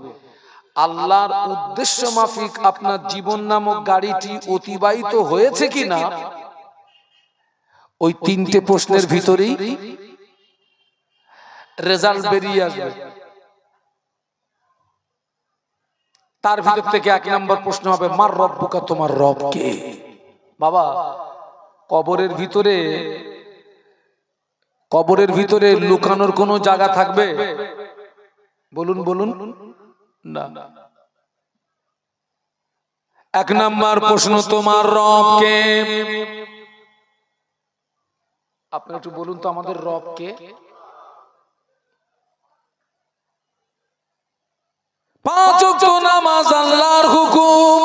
আল্লাহর উদ্দেশ্য মাফিক আপনার জীবন নামক গাড়িটি অতিবাহিত হয়েছে কিনা, ওই তিনটে প্রশ্নের ভিতরেই রেজাল্ট বেরিয়ে আসবে। তার ভিতর থেকে 1 নম্বর প্রশ্ন হবে মার রব্বুকা, তোমার রব কে? বাবা, কবরের ভিতরে লুকানোর কোনো জায়গা থাকবে? বলুন বলুন না। 1 নম্বর প্রশ্ন, তোমার রব কে? আপনি একটু বলুন তো আমাদের রব কে? 5 ওয়াক্ত নামাজ আল্লাহর হুকুম,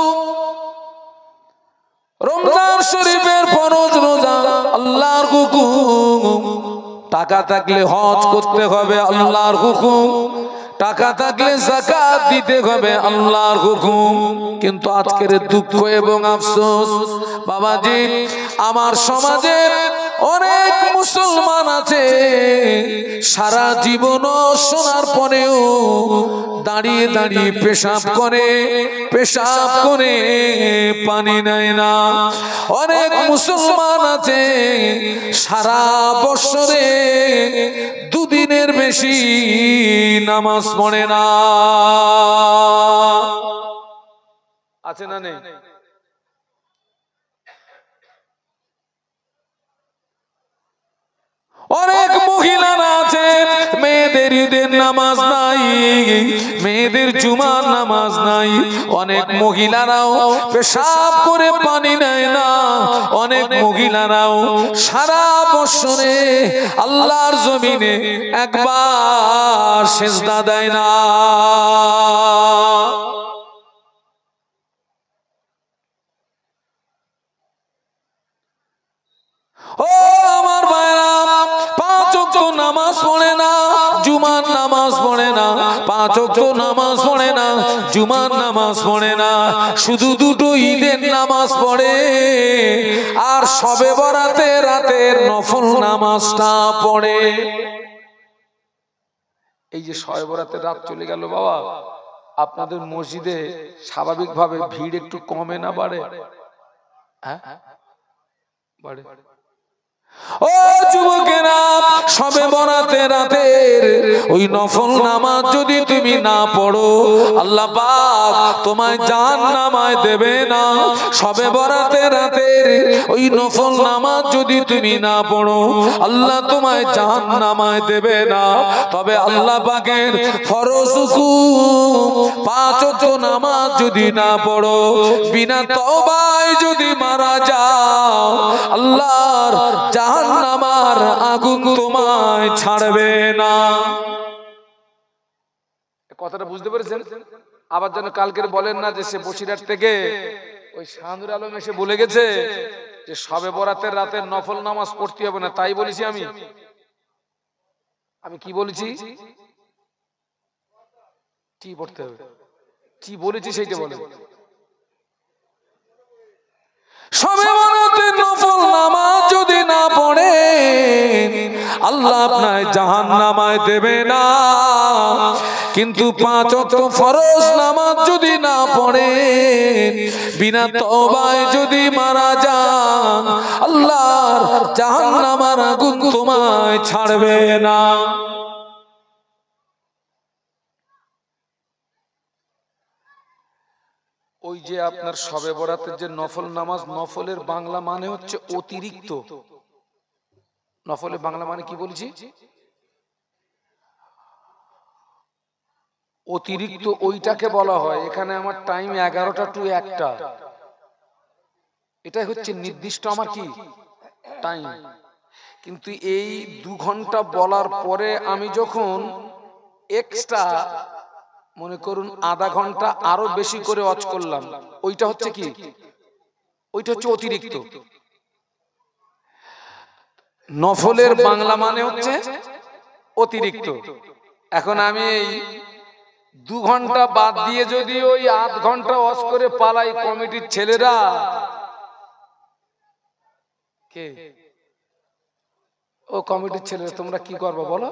রমজান শরীফের ফরজ রোজা আল্লাহর হুকুম, টাকা থাকলে হজ করতে হবে আল্লাহর হুকুম, টাকা থাকলে যাকাত দিতে হবে আল্লাহর হুকুম। কিন্তু আজকের দুঃখ এবং আফসোস বাবাজি, আমার সমাজে অনেক মুসলমান আছে সারা জীবন শোনার পরেও দাঁড়িয়ে দাঁড়িয়ে পেশাব করে পানি নেয় না। অনেক মুসলমান আছে সারা বছরে 2 দিনের বেশি নামাজ পড়ে না। আছে না নেই? অনেক মহিলারা আছে মেয়েদের ঈদের নামাজ নাই, মেয়েদের জুমার নামাজ নাই। অনেক মহিলারাও পেশাব করে পানি নেয় না। অনেক মহিলারাও সারা বছরে আল্লাহর জমিনে একবার সিজদা দেয় না। ও আমার ভাইরা, 5 ওয়াক্ত নামাজ পড়ে না, জুমার নামাজ পড়ে না, 5 ওয়াক্ত নামাজ পড়ে না, জুমার নামাজ পড়ে না, শুধু 2টো ঈদের নামাজ পড়ে আর শবে বরাতে রাতের নফল নামাজটা পড়ে। এই যে শবে বরাতের রাত চলে গেল বাবা, আপনাদের মসজিদে স্বাভাবিকভাবে ভিড় একটু কমে না বাড়ে? হ্যাঁ বাড়ে। ও যুবকেরা, শবে বরাতে রাতের ওই নফল নামাজ যদি তুমি না পড়ো, আল্লাহ পাক তোমায় জাহান্নামায় দেবে না। শবে বরাতে রাতের ওই নফল নামাজ যদি তুমি না পড়ো, আল্লাহ তোমায় জাহান্নামায় দেবে না। তবে আল্লাহ পাকের ফরজ হুকুম 5 ওয়াক্ত নামাজ যদি না পড়ো, বিনা তওবায় যদি মারা যাও, আল্লাহর জাহান্নামের আগুন তোমায় ছাড়বে না। কথাটা বুঝতে পেরেছেন? আবার যেন কালকের বলেন না যে সে বসিরহাট থেকে ওই শাহানুর আলম এসে বলে গেছে যে শবে বরাতের রাতের নফল নামাজ পড়তে হবে না। তাই বলেছি আমি কি বলেছি? কি পড়তে হবে, কি বলেছি সেইটা বলেন। শবে বরাতের নফল নামাজ যদি না পড়ে, আল্লাহ আপনার জাহান্নামায় দেবে না। কিন্তু 5 ওয়াক্ত ফরজ নামাজ যদি না পড়ে, বিনা তওবায় যদি মারা যান, আল্লাহর জাহান্নামের আগুন তোমায় ছাড়বে না। ওই যে আপনার শবে বরাতের যে নফল নামাজ, নফলের বাংলা মানে হচ্ছে অতিরিক্ত। নফলের বাংলা মানে কি বলছি? অতিরিক্ত, ওইটাকে বলা হয়। এখানে আমার টাইম 11টা টু 1টা, এটাই হচ্ছে নির্দিষ্ট আমার কি টাইম। কিন্তু এই 2 ঘন্টা বলার পরে আমি যখন এক্সট্রা মনে করুন আধা ঘন্টা আরো বেশি করে ওয়াচ করলাম, ওইটা হচ্ছে কি? ওইটা হচ্ছে অতিরিক্ত। নফলের বাংলা মানে হচ্ছে অতিরিক্ত। এখন আমি এই 2 ঘন্টা বাদ দিয়ে যদি ওই আধ ঘন্টা ওয়াচ করে পালাই, কমিটির ছেলেরা কে, ও কমিটির ছেলেরা তোমরা কি করবে বলো?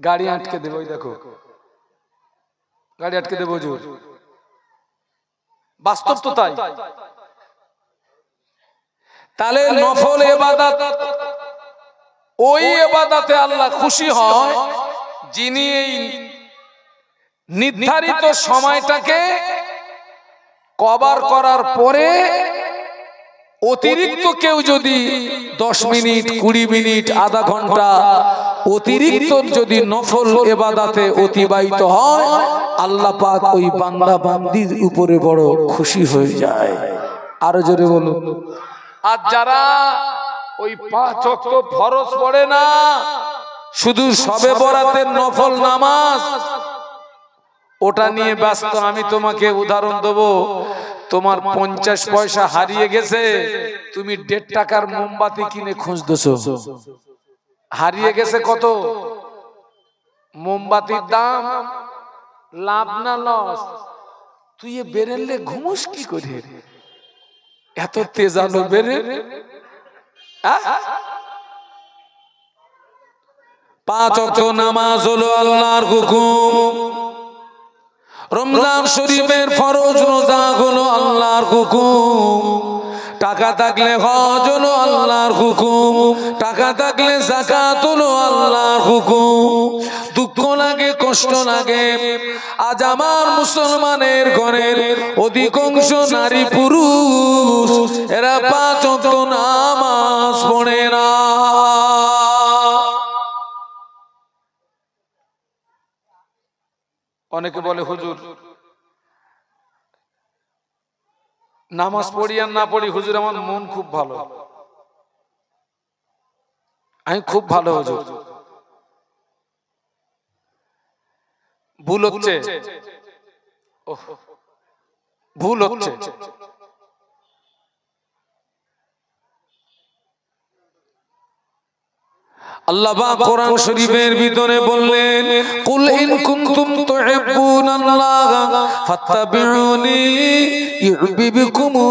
গাড়ি আটকে দেবে। ওই দেখো গাড়ি আটকে দেবো হুজুর। বাস্তব তো তাই। তাহলে নফল ইবাদত, ওই ইবাদতে আল্লাহ খুশি হয় যিনি এই নির্ধারিত সময়টাকে কভার করার পরে অতিরিক্ত কেউ যদি 10 মিনিট 20 মিনিট আধা ঘন্টা অতিরিক্ত যদি নফল ইবাদতে অতিবাহিত হয়, আল্লাহ পাক ওই বান্দা বান্দির উপরে বড় খুশি হয়ে যায়। আরো জোরে বলুন। আর যারা ওই 5 ওয়াক্ত ফরজ পড়ে না, শুধু শবে বরাতের নফল নামাজ, ওটা নিয়ে ব্যস্ত। আমি তোমাকে উদাহরণ দেবো, তোমার 50 পয়সা হারিয়ে গেছে, তুমি 1.5 টাকার মোমবাতি কিনে খুঁজতেছো। হারিয়ে গেছে কত? মোমবাতির দাম লাভ না লস? তুই বেরেলে ঘুমোস কি করে? এত তেজানো বেরে। 5 ওয়াক্ত নামাজ হলো আল্লাহর হুকুম। রমজান শরীফের ফরজ রোজা হলো আল্লাহর হুকুম। টাকা থাকলে হজ হলো আল্লাহর হুকুম। টাকা থাকলে যাকাত হলো আল্লাহর হুকুম। দুঃখ লাগে, কষ্ট লাগে, আজ আমার মুসলমানের ঘরের অধিকাংশ নারী পুরুষ এরা 5 ওয়াক্ত নামাজ পড়ে না। অনেকে বলে হুজুর নামাজ পড়ি আর না পড়ি, হুজুর আমার মন খুব ভালো, আমি খুব ভালো হুজুর। ভুল হচ্ছে, ভুল হচ্ছে। আল্লাহ পাক কোরআন শরীফের ভিতরে বললেন, কুল ইন কুনতুম তুহিব্বুনাল্লাহ ফাত্তাবিউনি ইউহিব্বুকুমুল্লাহ।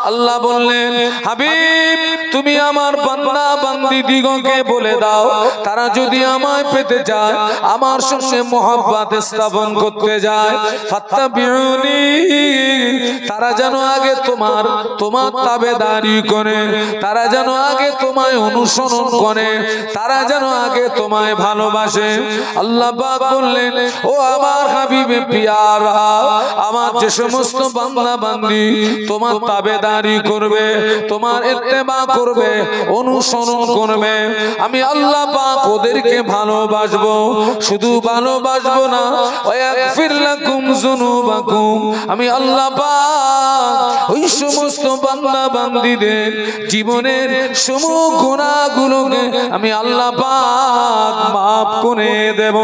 আল্লাহ বললেন, হাবিব তুমি আমার বান্দা বান্দি দিগকে বলে দাও, তারা যদি আমায় পেতে চায়, আমার সঙ্গে মহব্বত স্থাপন করতে যায়, ফাত্তাবিউনি, তারা যেন আগে তোমার তাবেদারি করে, তারা যেন আগে তোমায় অনুসরণ করে, তারা যেন আগে তোমায় ভালোবাসে। আল্লাহ পাক বললেন, ও আমার হাবিবে পিয়ারা, আমার যে সমস্ত বান্দা বান্দি তোমার তাবেদারি করবে, তোমার ইত্তেবা করবে, অনুসরণ করবে, আমি আল্লাহ পাক ওদেরকে ভালোবাসবো। শুধু ভালোবাসবো না, ওয়াগফির লাকুম যুনুবাকুম, আমি আল্লাহ পাক ওই সমস্ত বান্দা বান্দিদের জীবনের সমস্ত গুনাহগুলোকে আমি আল্লাহ পাক মাফ করে দেব।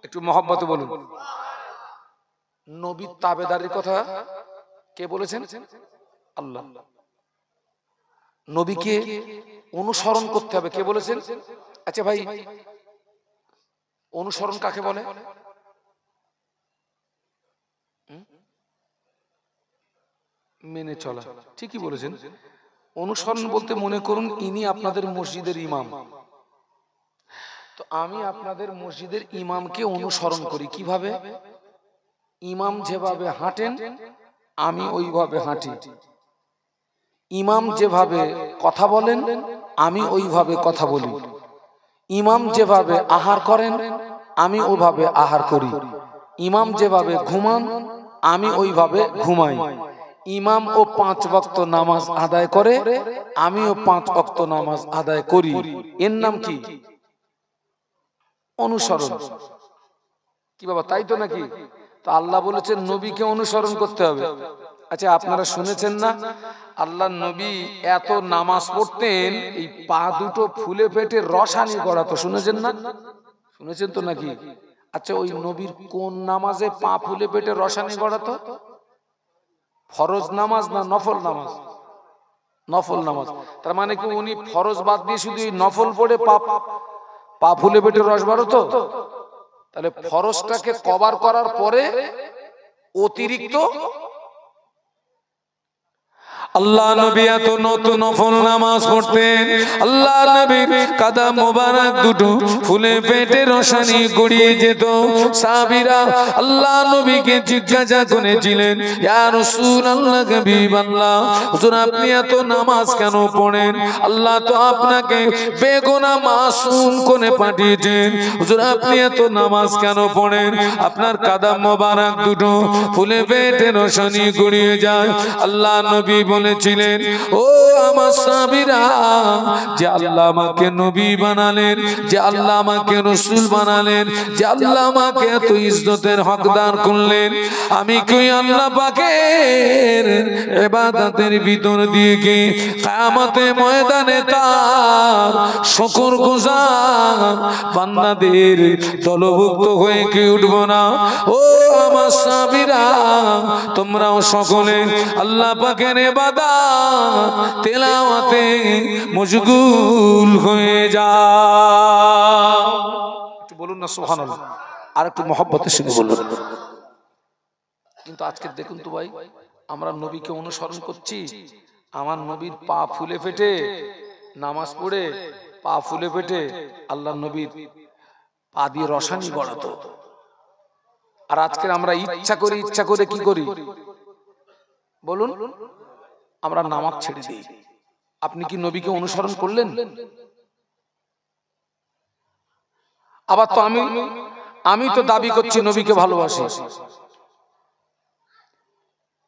একটু মহব্বতে বলুন। নবীর তাবেদারির কথা কে বলেছেন? আল্লাহ। নবীকে অনুসরণ করতে হবে, কে বলেছেন? আচ্ছা ভাই, অনুসরণ কাকে বলে? মেনে চলা, ঠিকই বলেছেন। অনুসরণ বলতে মনে করুন ইনি আপনাদের মসজিদের ইমাম, তো আমি আপনাদের মসজিদের ইমামকে অনুসরণ করি। কিভাবে? ইমাম যেভাবে হাঁটেন আমি ওইভাবে হাঁটি, ইমাম যেভাবে কথা বলেন আমি ওইভাবে কথা বলি, ইমাম যেভাবে আহার করেন আমি ওইভাবে আহার করি, ইমাম যেভাবে ঘুমান আমি ওইভাবে ঘুমাই, ইমাম ও 5 ওয়াক্ত নামাজ আদায় করে আমিও 5 ওয়াক্ত নামাজ আদায় করি। এর নাম কি? অনুসরণ। কি বাবা, তাই তো নাকি? তো আল্লাহ বলেছেন নবীকে অনুসরণ করতে হবে। আচ্ছা আপনারা শুনেছেন না আল্লাহ নবী এত নামাজ পড়তেন, এই পা দুটো ফুলে ফেটে রসানি গড়াতো, শুনেছেন না? শুনেছেন তো নাকি? আচ্ছা ওই নবীর কোন নামাজে পা ফুলে ফেটে রসানি গড়াতো? ফরজ নামাজ না নফল নামাজ? নফল নামাজ। তার মানে কি উনি ফরজ বাদ দিয়ে শুধু নফল পড়ে পা ফুলে ফেটে রস বাড়তো? তাহলে ফরজটাকে কভার করার পরে অতিরিক্ত আল্লাহ নবী এত নফল নামাজ পড়তেন, আল্লাহ নবীর কাদা মোবারক দুটো ফুলে পেটে রসানি গড়িয়ে যেত। সাহাবীরা আল্লাহ নবীকে জিজ্ঞাসা করেছিলেন, ইয়া রাসূলুল্লাহ, হাবিবাল্লাহ, হুজুর আপনি এত নামাজ কেন পড়েন? আল্লাহ তো আপনাকে বেগুনাহ মাসুম করে পাঠিয়েছেন, হুজুর আপনি এত নামাজ কেন পড়েন? আপনার কাদা মোবারক দুটো ফুলে পেটে রসানি গড়িয়ে যায়। আল্লাহ নবী বলেছিলেন, ও আমার সাহাবীরা, যে আল্লাহ আমাকে নবী বানালেন, যে আল্লাহ আমাকে রাসূল বানালেন, যে আল্লাহ আমাকে এত ইজ্জতের হকদার করলেন, আমি কি আল্লাহ পাকের ইবাদতের ভিতর দিয়ে কি কিয়ামতের ময়দানে তার শুকরগুজার বান্দাদের দলভুক্ত হয়ে কি উঠব না? ও আমার সাহাবীরা, তোমরাও সকলে আল্লাহ পাকের ইবাদত তেলাওয়াতে মশগুল হয়ে যাও। একটু বলুন না সুবহানাল্লাহ, আর একটু মহব্বতের সঙ্গে বলুন। কিন্তু আজকে দেখুন তো ভাই, আমরা নবীকে অনুসরণ করছি, আমার নবীর পা ফুলে ফেটে নামাজ পড়ে, পা ফুলে ফেটে আল্লাহ নবীর পা দিয়ে রসানি গড়াতো। আর আজকে আমরা ইচ্ছা করে কি করি বলুন? আমরা নামাজ ছেড়ে দিই। আপনি কি নবীকে অনুসরণ করলেন? আবার তো আমি তো দাবি করছি নবীকে ভালোবাসি।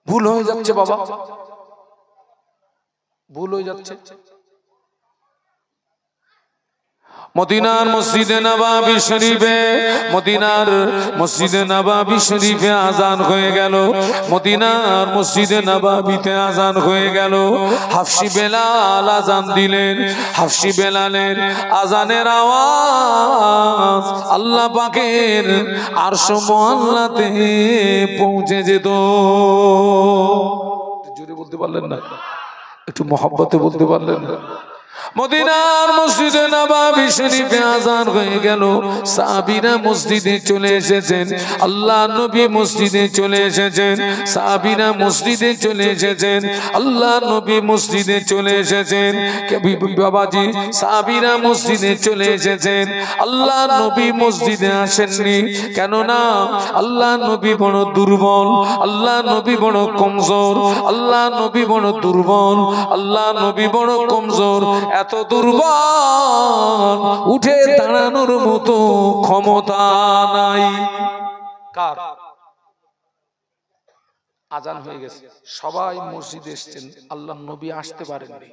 ভুল হয়ে যাচ্ছে বাবা, ভুল হয়ে যাচ্ছে। মদিনার মসজিদে নববী শরীফে, মদিনার মসজিদে নববী শরীফে আজান হয়ে গেল, মদিনার মসজিদে নববীতে আজান হয়ে গেল। হাফসি বেলাল আজান দিলেন, হাফসি বেলালের আজানের আওয়াজ আল্লাহ পাকের আরশ মুআল্লাতে পৌঁছে যেত। জোরে বলতে পারলেন না? একটু মহব্বতে বলতে পারলেন না? মদিনার মসজিদে নববী শরীফে আজান হয়ে গেল, সাহাবীরা মসজিদে চলে এসেছেন, আল্লাহ নবী মসজিদে চলে এসেছেন, সাহাবীরা মসজিদে চলে এসেছেন, আল্লাহ নবী মসজিদে চলে এসেছেন। বাবাজি, সাহাবীরা মসজিদে চলে এসেছেন, আল্লাহ নবী মসজিদে আসেননি। কেননা আল্লাহ নবী বড় দুর্বল, আল্লাহ নবী বড় কমজোর, আল্লাহ নবী বড় দুর্বল, আল্লাহ নবী বড় কমজোর। এত দুর্বল, উঠে দাঁড়ানোর মতো ক্ষমতা নাই। কার? আজান হয়ে গেছে, সবাই মসজিদে এসেছেন, আল্লাহ নবী আসতে পারেননি।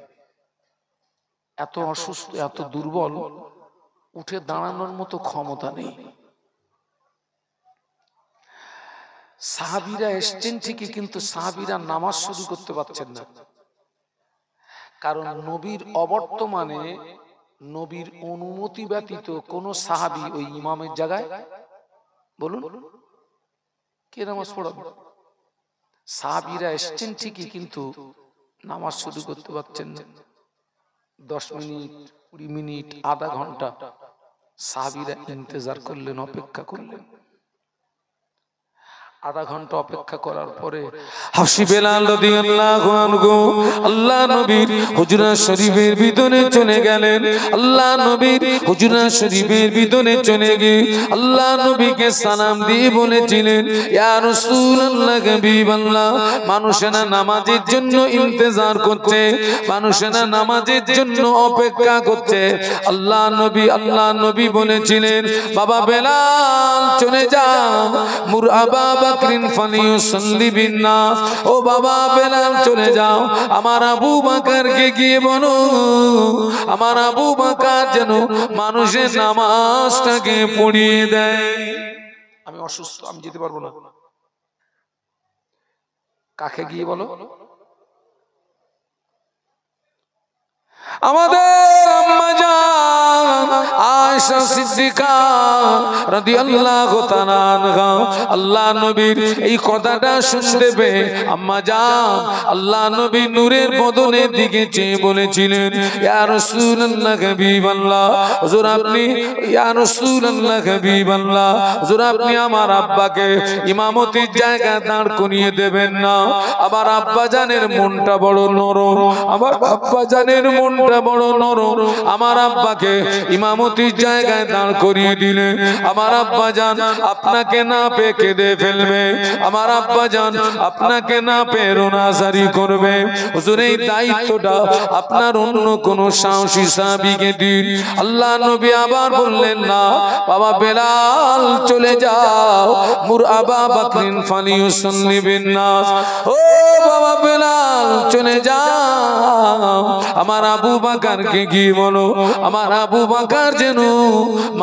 এত অসুস্থ, এত দুর্বল, উঠে দাঁড়ানোর মতো ক্ষমতা নেই। সাহাবীরা এসেছেন ঠিকই, কিন্তু সাহাবীরা নামাজ শুরু করতে পারছেন না। কারণ নবীর অবর্তমানে নবীর অনুমতি ব্যতীত কোন সাহাবী ওই ইমামের জায়গায় বলুন কে নামাজ পড়াবে? সাহাবীরা এসেছেন ঠিকই, কিন্তু নামাজ শুরু করতে পারছেন না। 10 মিনিট, 20 মিনিট, আধা ঘন্টা সাহাবীরা ইন্তজার করলেন, অপেক্ষা করলেন। আধা ঘন্টা অপেক্ষা করার পরে হাফসি বেলাল রাদিয়াল্লাহু আনহু আল্লাহ নবীর হুজরা শরীফের ভিতরে চলে গেলেন। আল্লাহ নবীর হুজরা শরীফের ভিতরে চলে গিয়ে আল্লাহ নবীকে সালাম দিয়ে বলেছিলেন, ইয়া রাসূলুল্লাহ, হাবিবাল্লাহ, মানুষেরা নামাজের জন্য ইন্তজার করছে, মানুষেরা নামাজের জন্য অপেক্ষা করছে। আল্লাহ নবী বলেছিলেন, বাবা বেলাল চলে যাও, মুর আবা বকরিন ফালিউসাল্লি বিন্নাস, ও বাবা বেলাল চলে যাও, আমার আবু বকরকে গিয়ে বলো, আমার আবু বকর যেন মানুষের নামাজটাকে পড়িয়ে দেয়। আমি অসুস্থ, আমি যেতে পারবো না। কাকে গিয়ে বলো? আমাদের আম্মা জান আয়েশা সিদ্দিকা রাদিয়াল্লাহু তাআলা আনহা আল্লাহ নবীর এই কথাটা শুনতে পেয়ে আম্মা জান আল্লাহ নবী নূরের বদনের দিকে চেয়ে বলেছিলেন, ইয়া রাসূলুল্লাহ হাবিবাল্লাহ, হুজুর আপনি, ইয়া রাসূলুল্লাহ হাবিবাল্লাহ, হুজুর আপনি আমার আব্বাকে ইমামতির জায়গায় দাঁড় করিয়ে দেবেন না? আমার আব্বা জানের মনটা বড় নরম, আমার আব্বা জানের মনটা বড় নরম, আমার আব্বাকে ইমামতির জায়গায় দাঁড় করিয়ে দিলে আমার আব্বা জান আপনাকে না পেয়ে কেঁদে ফেলবে, আমার আব্বা জান আপনাকে না পেয়ে রোনাজারি করবে। হুজুর এই দায়িত্বটা আপনার অন্য কোন সাহসী সাহাবীকে দিন। আল্লাহ নবী আবার বললেন, না বাবা বেলাল চলে যাও, মুর আবা বকরিন ফালিউসাল্লি বিন নাস, ও বাবা বেলাল চলে যাও, আমার আবু বকরকে গিয়ে বলো আমার আবু বকর যেন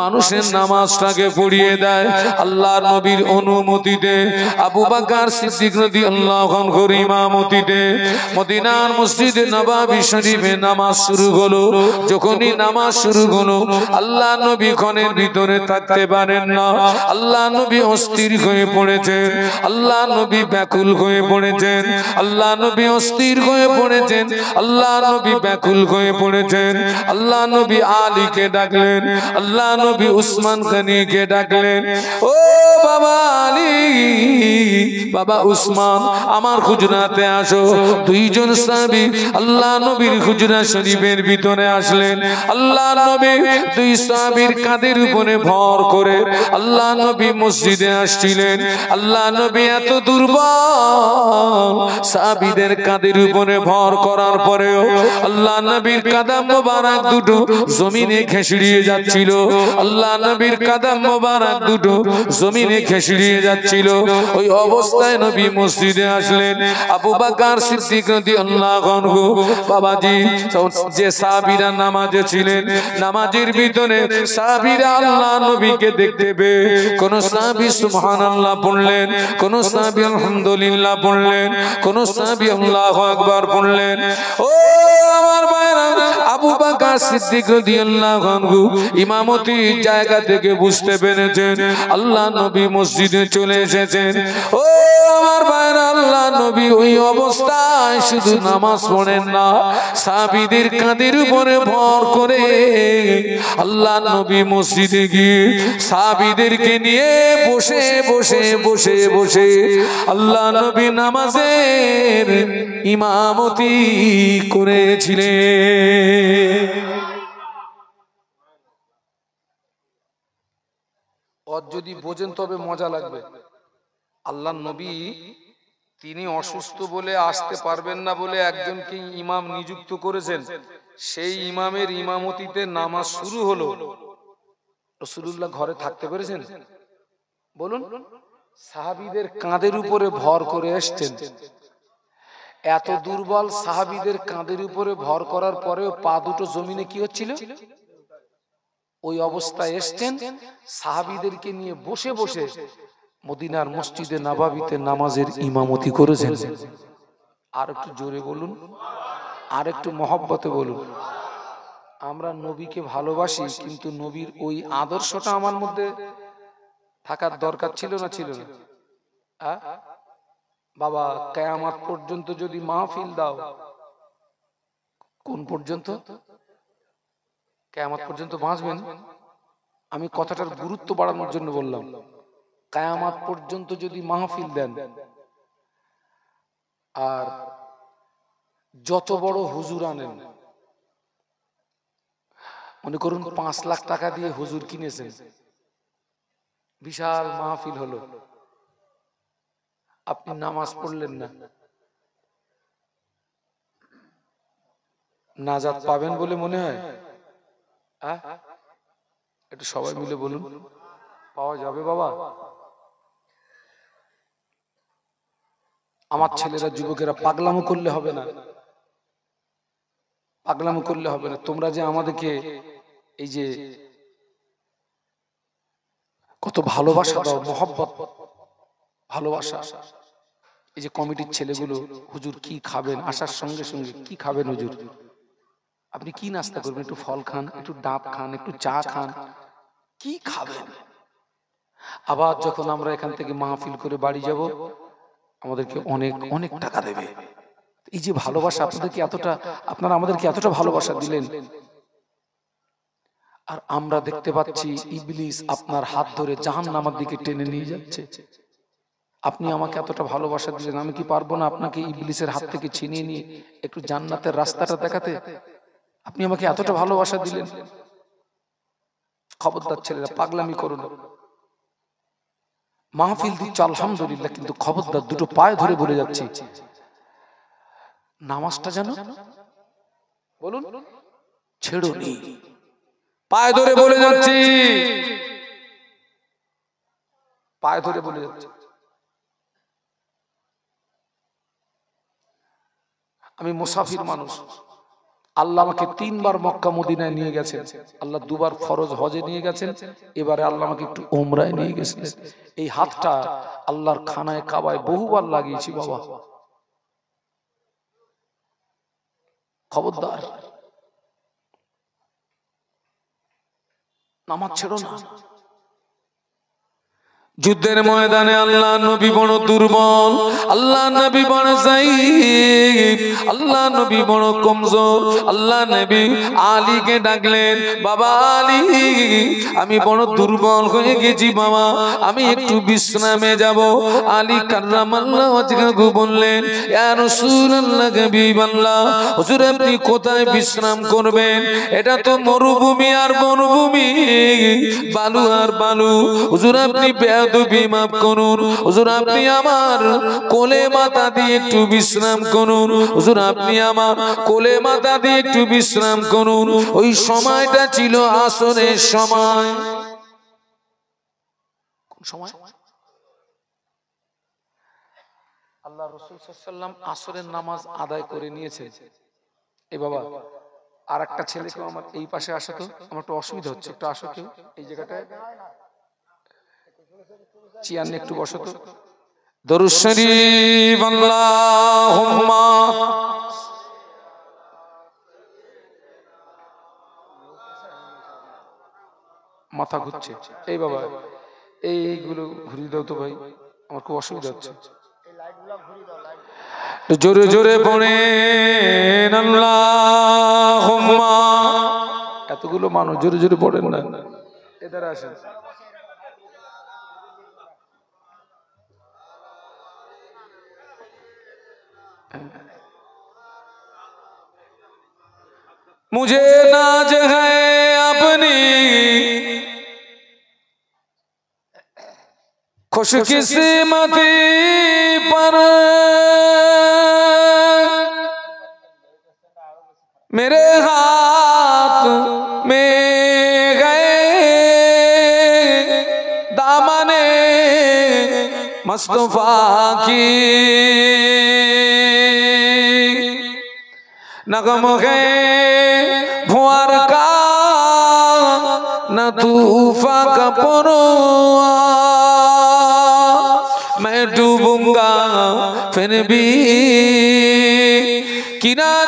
মানুষের নামাজটাকে পড়িয়ে দেয়। আল্লাহর নবীর অনুমতিতে আবু বকর সিদ্দিক রাদিয়াল্লাহু আনহুর ইমামতিতে মদিনার মসজিদে নববী শরীফে নামাজ শুরু হলো। যখনই নামাজ শুরু হলো আল্লাহ নবী ঘরের ভিতরে থাকতে পারেন না, আল্লাহ নবী অস্থির হয়ে পড়েছেন, আল্লাহ নবী ব্যাকুল হয়ে পড়েছেন, আল্লাহ নবী অস্থির হয়ে পড়েছেন, আল্লাহ নবী ব্যাকুল হয়ে পড়েছেন। আল্লাহ নবী আলীকে ডাকলেন, আল্লাহ নবী উসমান গনিকে ডাকলেন, ও বাবা আলী, বাবা উসমান আমার হুজরাতে আসো। দুইজন সাহাবী আল্লাহ নবীর হুজরা শরীফের ভিতরে আসলেন। আল্লাহ নবী দুই সাহাবীর কাঁধের উপরে ভর করে আল্লাহ নবী মসজিদে আসছিলেন। আল্লাহ নবী এত দুর্বল, সাহাবীদের কাঁধের উপরে ভর করার পরেও আল্লাহ নবীর কাদাম মোবারক দুটো জমিনে খেসড়িয়ে যাচ্ছিল, আল্লাহ নবীর কাদাম মোবারক দুটো জমিনে খেসড়িয়ে যাচ্ছিল। ওই অবস্থায় নবী মসজিদে আসলেন। আবু বকর সিদ্দিক রাদিয়াল্লাহু আনহু, বাবাজি যে সাহাবীরা নামাজে ছিলেন, নামাজের ভিতরে সাহাবীরা আল্লাহ নবীকে দেখতে পেয়ে কোন সাহাবী সুবহানাল্লাহ পড়লেন, কোন সাহাবী আলহামদুলিল্লাহ পড়লেন, কোন সাহাবী আল্লাহু আকবার পড়লেন। ও আমার ভাইরা, আবু বকর সিদ্দিক রাদিয়াল্লাহু আনহু ইমামতির জায়গা থেকে বুঝতে পেরেছেন আল্লাহ নবী মসজিদে চলে এসেছেন। ও আমার ভাইরা, আল্লাহ নবী ওই অবস্থায় শুধু নামাজ পড়েন না, সাহাবীদের কাঁধের উপরে ভর করে আল্লাহ নবী মসজিদে গিয়ে সাহাবীদেরকে নিয়ে বসে বসে বসে বসে আল্লাহ নবী নামাজের ইমামতি করেছিলেন। ওর যদি বোঝেন তবে মজা লাগবে। আল্লাহ নবী তিনি অসুস্থ বলে আসতে পারবেন না বলে একজনকে ইমাম নিযুক্ত করেছেন, সেই ইমামের ইমামতিতে নামাজ শুরু হলো। রাসূলুল্লাহ ঘরে থাকতে পেরেছেন? বলুন। সাহাবীদের কাঁধের উপরে ভর করে এসেছেন। এত দুর্বল সাহাবীদের কাঁধের উপরে ভর করার পরেও পা দুটো জমিনে কি হচ্ছিল? ওই অবস্থায় এসেছেন, সাহাবীদেরকে নিয়ে বসে বসে মদিনার মসজিদে নববীতে নামাজের ইমামতি করেছেন। আর একটু জোরে বলুন, আর একটু মহব্বতে বলুন। আমরা নবীকে ভালোবাসি, কিন্তু নবীর ওই আদর্শটা আমার মধ্যে থাকার দরকার ছিল না? ছিল না? বাবা কিয়ামত পর্যন্ত যদি মাহফিল দাও, কোন পর্যন্ত? কিয়ামত পর্যন্ত বাঁচবেন? আমি কথাটার গুরুত্ব বাড়ানোর জন্য বললাম। কিয়ামত পর্যন্ত যদি মাহফিল দেন, আর যত বড় হুজুর আনেন, মনে করুন 5 লাখ টাকা দিয়ে হুজুর কিনেছেন, বিশাল মাহফিল হলো, আপনি নামাজ পড়লেন না, নাজাত পাবেন বলে মনে হয়? একটু সবাই মিলে বলুন, পাওয়া যাবে বাবা? আমার ছেলেরা যুবকেরা পাগলামো করলে হবে না, পাগলামো করলে হবে না। তোমরা যে আমাদেরকে এই যে কত ভালোবাসা দাও, মহব্বত, ভালোবাসা, এই যে কমিটির ছেলেগুলো, হুজুর কি খাবেন, আসার সঙ্গে সঙ্গে কি খাবেন হুজুর, আপনি কি নাস্তা করবেন, একটু ফল খান, একটু ডাব খান, একটু চা খান, কি খাবেন? আবার যখন আমরা এখান থেকে মাহফিল করে বাড়ি যাব, আমাদেরকে অনেক অনেক টাকা দেবে। এই যে ভালোবাসা, আপনারা আমাদেরকে এতটা ভালোবাসা দিলেন, আর আমরা দেখতে পাচ্ছি ইবলিস আপনার হাত ধরে জাহান্নামের দিকে টেনে নিয়ে যাচ্ছে। আপনি আমাকে এতটা ভালোবাসা দিলেন, আমি কি পারবো না আপনাকে ইবলিসের হাত থেকে ছিনিয়ে নিয়ে একটু জান্নাতের রাস্তাটা দেখাতে? আপনি আমাকে এতটা ভালোবাসা দিলেন। খবরদার ছেলেরা, পাগলামি করো না। মাহফিল দিচ্ছ আলহামদুলিল্লাহ, কিন্তু খবরদার, দুটো পায়ে ধরে বলে যাচ্ছি, নামাজটা যেন বলুন ছেড়ো নি। পায়ে ধরে বলে যাচ্ছি, পায়ে ধরে বলে যাচ্ছি। আমি মুসাফির মানুষ। আল্লাহ আমাকে 3 বার মক্কা মদিনায় নিয়ে গেছেন, আল্লাহ 2 বার ফরজ হজে নিয়ে গেছেন, এবারে আল্লাহ আমাকে একটু উমরায় নিয়ে গেছেন। এই হাতটা আল্লাহর খানায় কাবায় বহুবার লাগিয়েছি বাবা। খবরদার, নামাজ ছেড়ো না। যুদ্ধের ময়দানে আল্লাহ নবী বড় দুর্বল, আল্লাহ নবী বড় যায়ীফ, আল্লাহ নবী বড় কমজোর। আল্লাহ নবী আলীকে ডাকলেন, বাবা আলী, আমি বড় দুর্বল হয়ে গেছি বাবা, আমি একটু বিশ্রামে যাব। আলী কাররামাল্লাহু ওয়াজহাহু বললেন, ইয়া রাসূলুল্লাহ, হাবিবাল্লাহ, হুজুর আপনি কোথায় বিশ্রাম করবেন? এটা তো মরুভূমি আর বনভূমি, বালু আর বালু। হুজুর আপনি মাফ করুন, হুজুর আপনি আমার কোলে মাথা দিয়ে একটু বিশ্রাম করুন, হুজুর আপনি আমার কোলে মাথা দিয়ে একটু বিশ্রাম করুন। ওই সময়টা ছিল আসরের সময়। কোন সময়? আল্লাহ রাসূল সাল্লাল্লাহু আলাইহি ওয়াসাল্লাম আসরের নামাজ আদায় করে নিয়েছেন। এই বাবা, আর একটা ছেলেকে আমার এই পাশে আসো তো, আমার একটু অসুবিধা হচ্ছে, একটু আসো কেউ এই জায়গাটায়, চিয়ান একটু বসো তো। দরুদ শরীফ, আল্লাহুম্মা মাথা ঘুরছে। এই বাবা, এইগুলো ঘুরিয়ে দাও তো ভাই, আমার খুব অসুবিধা হচ্ছে। জোরে জোরে পড়েন আল্লাহুম্মা। এতগুলো মানুষ জোরে জোরে পড়েন না, এদের আসেন। मुझे नाज है अपनी खुशकिस्मती पर, मेरे हाथ में गए दामने मुस्तफा की, नगम है भुआर का न तूफा का पुरवा, मैं डूबूंगा फिर भी किनारे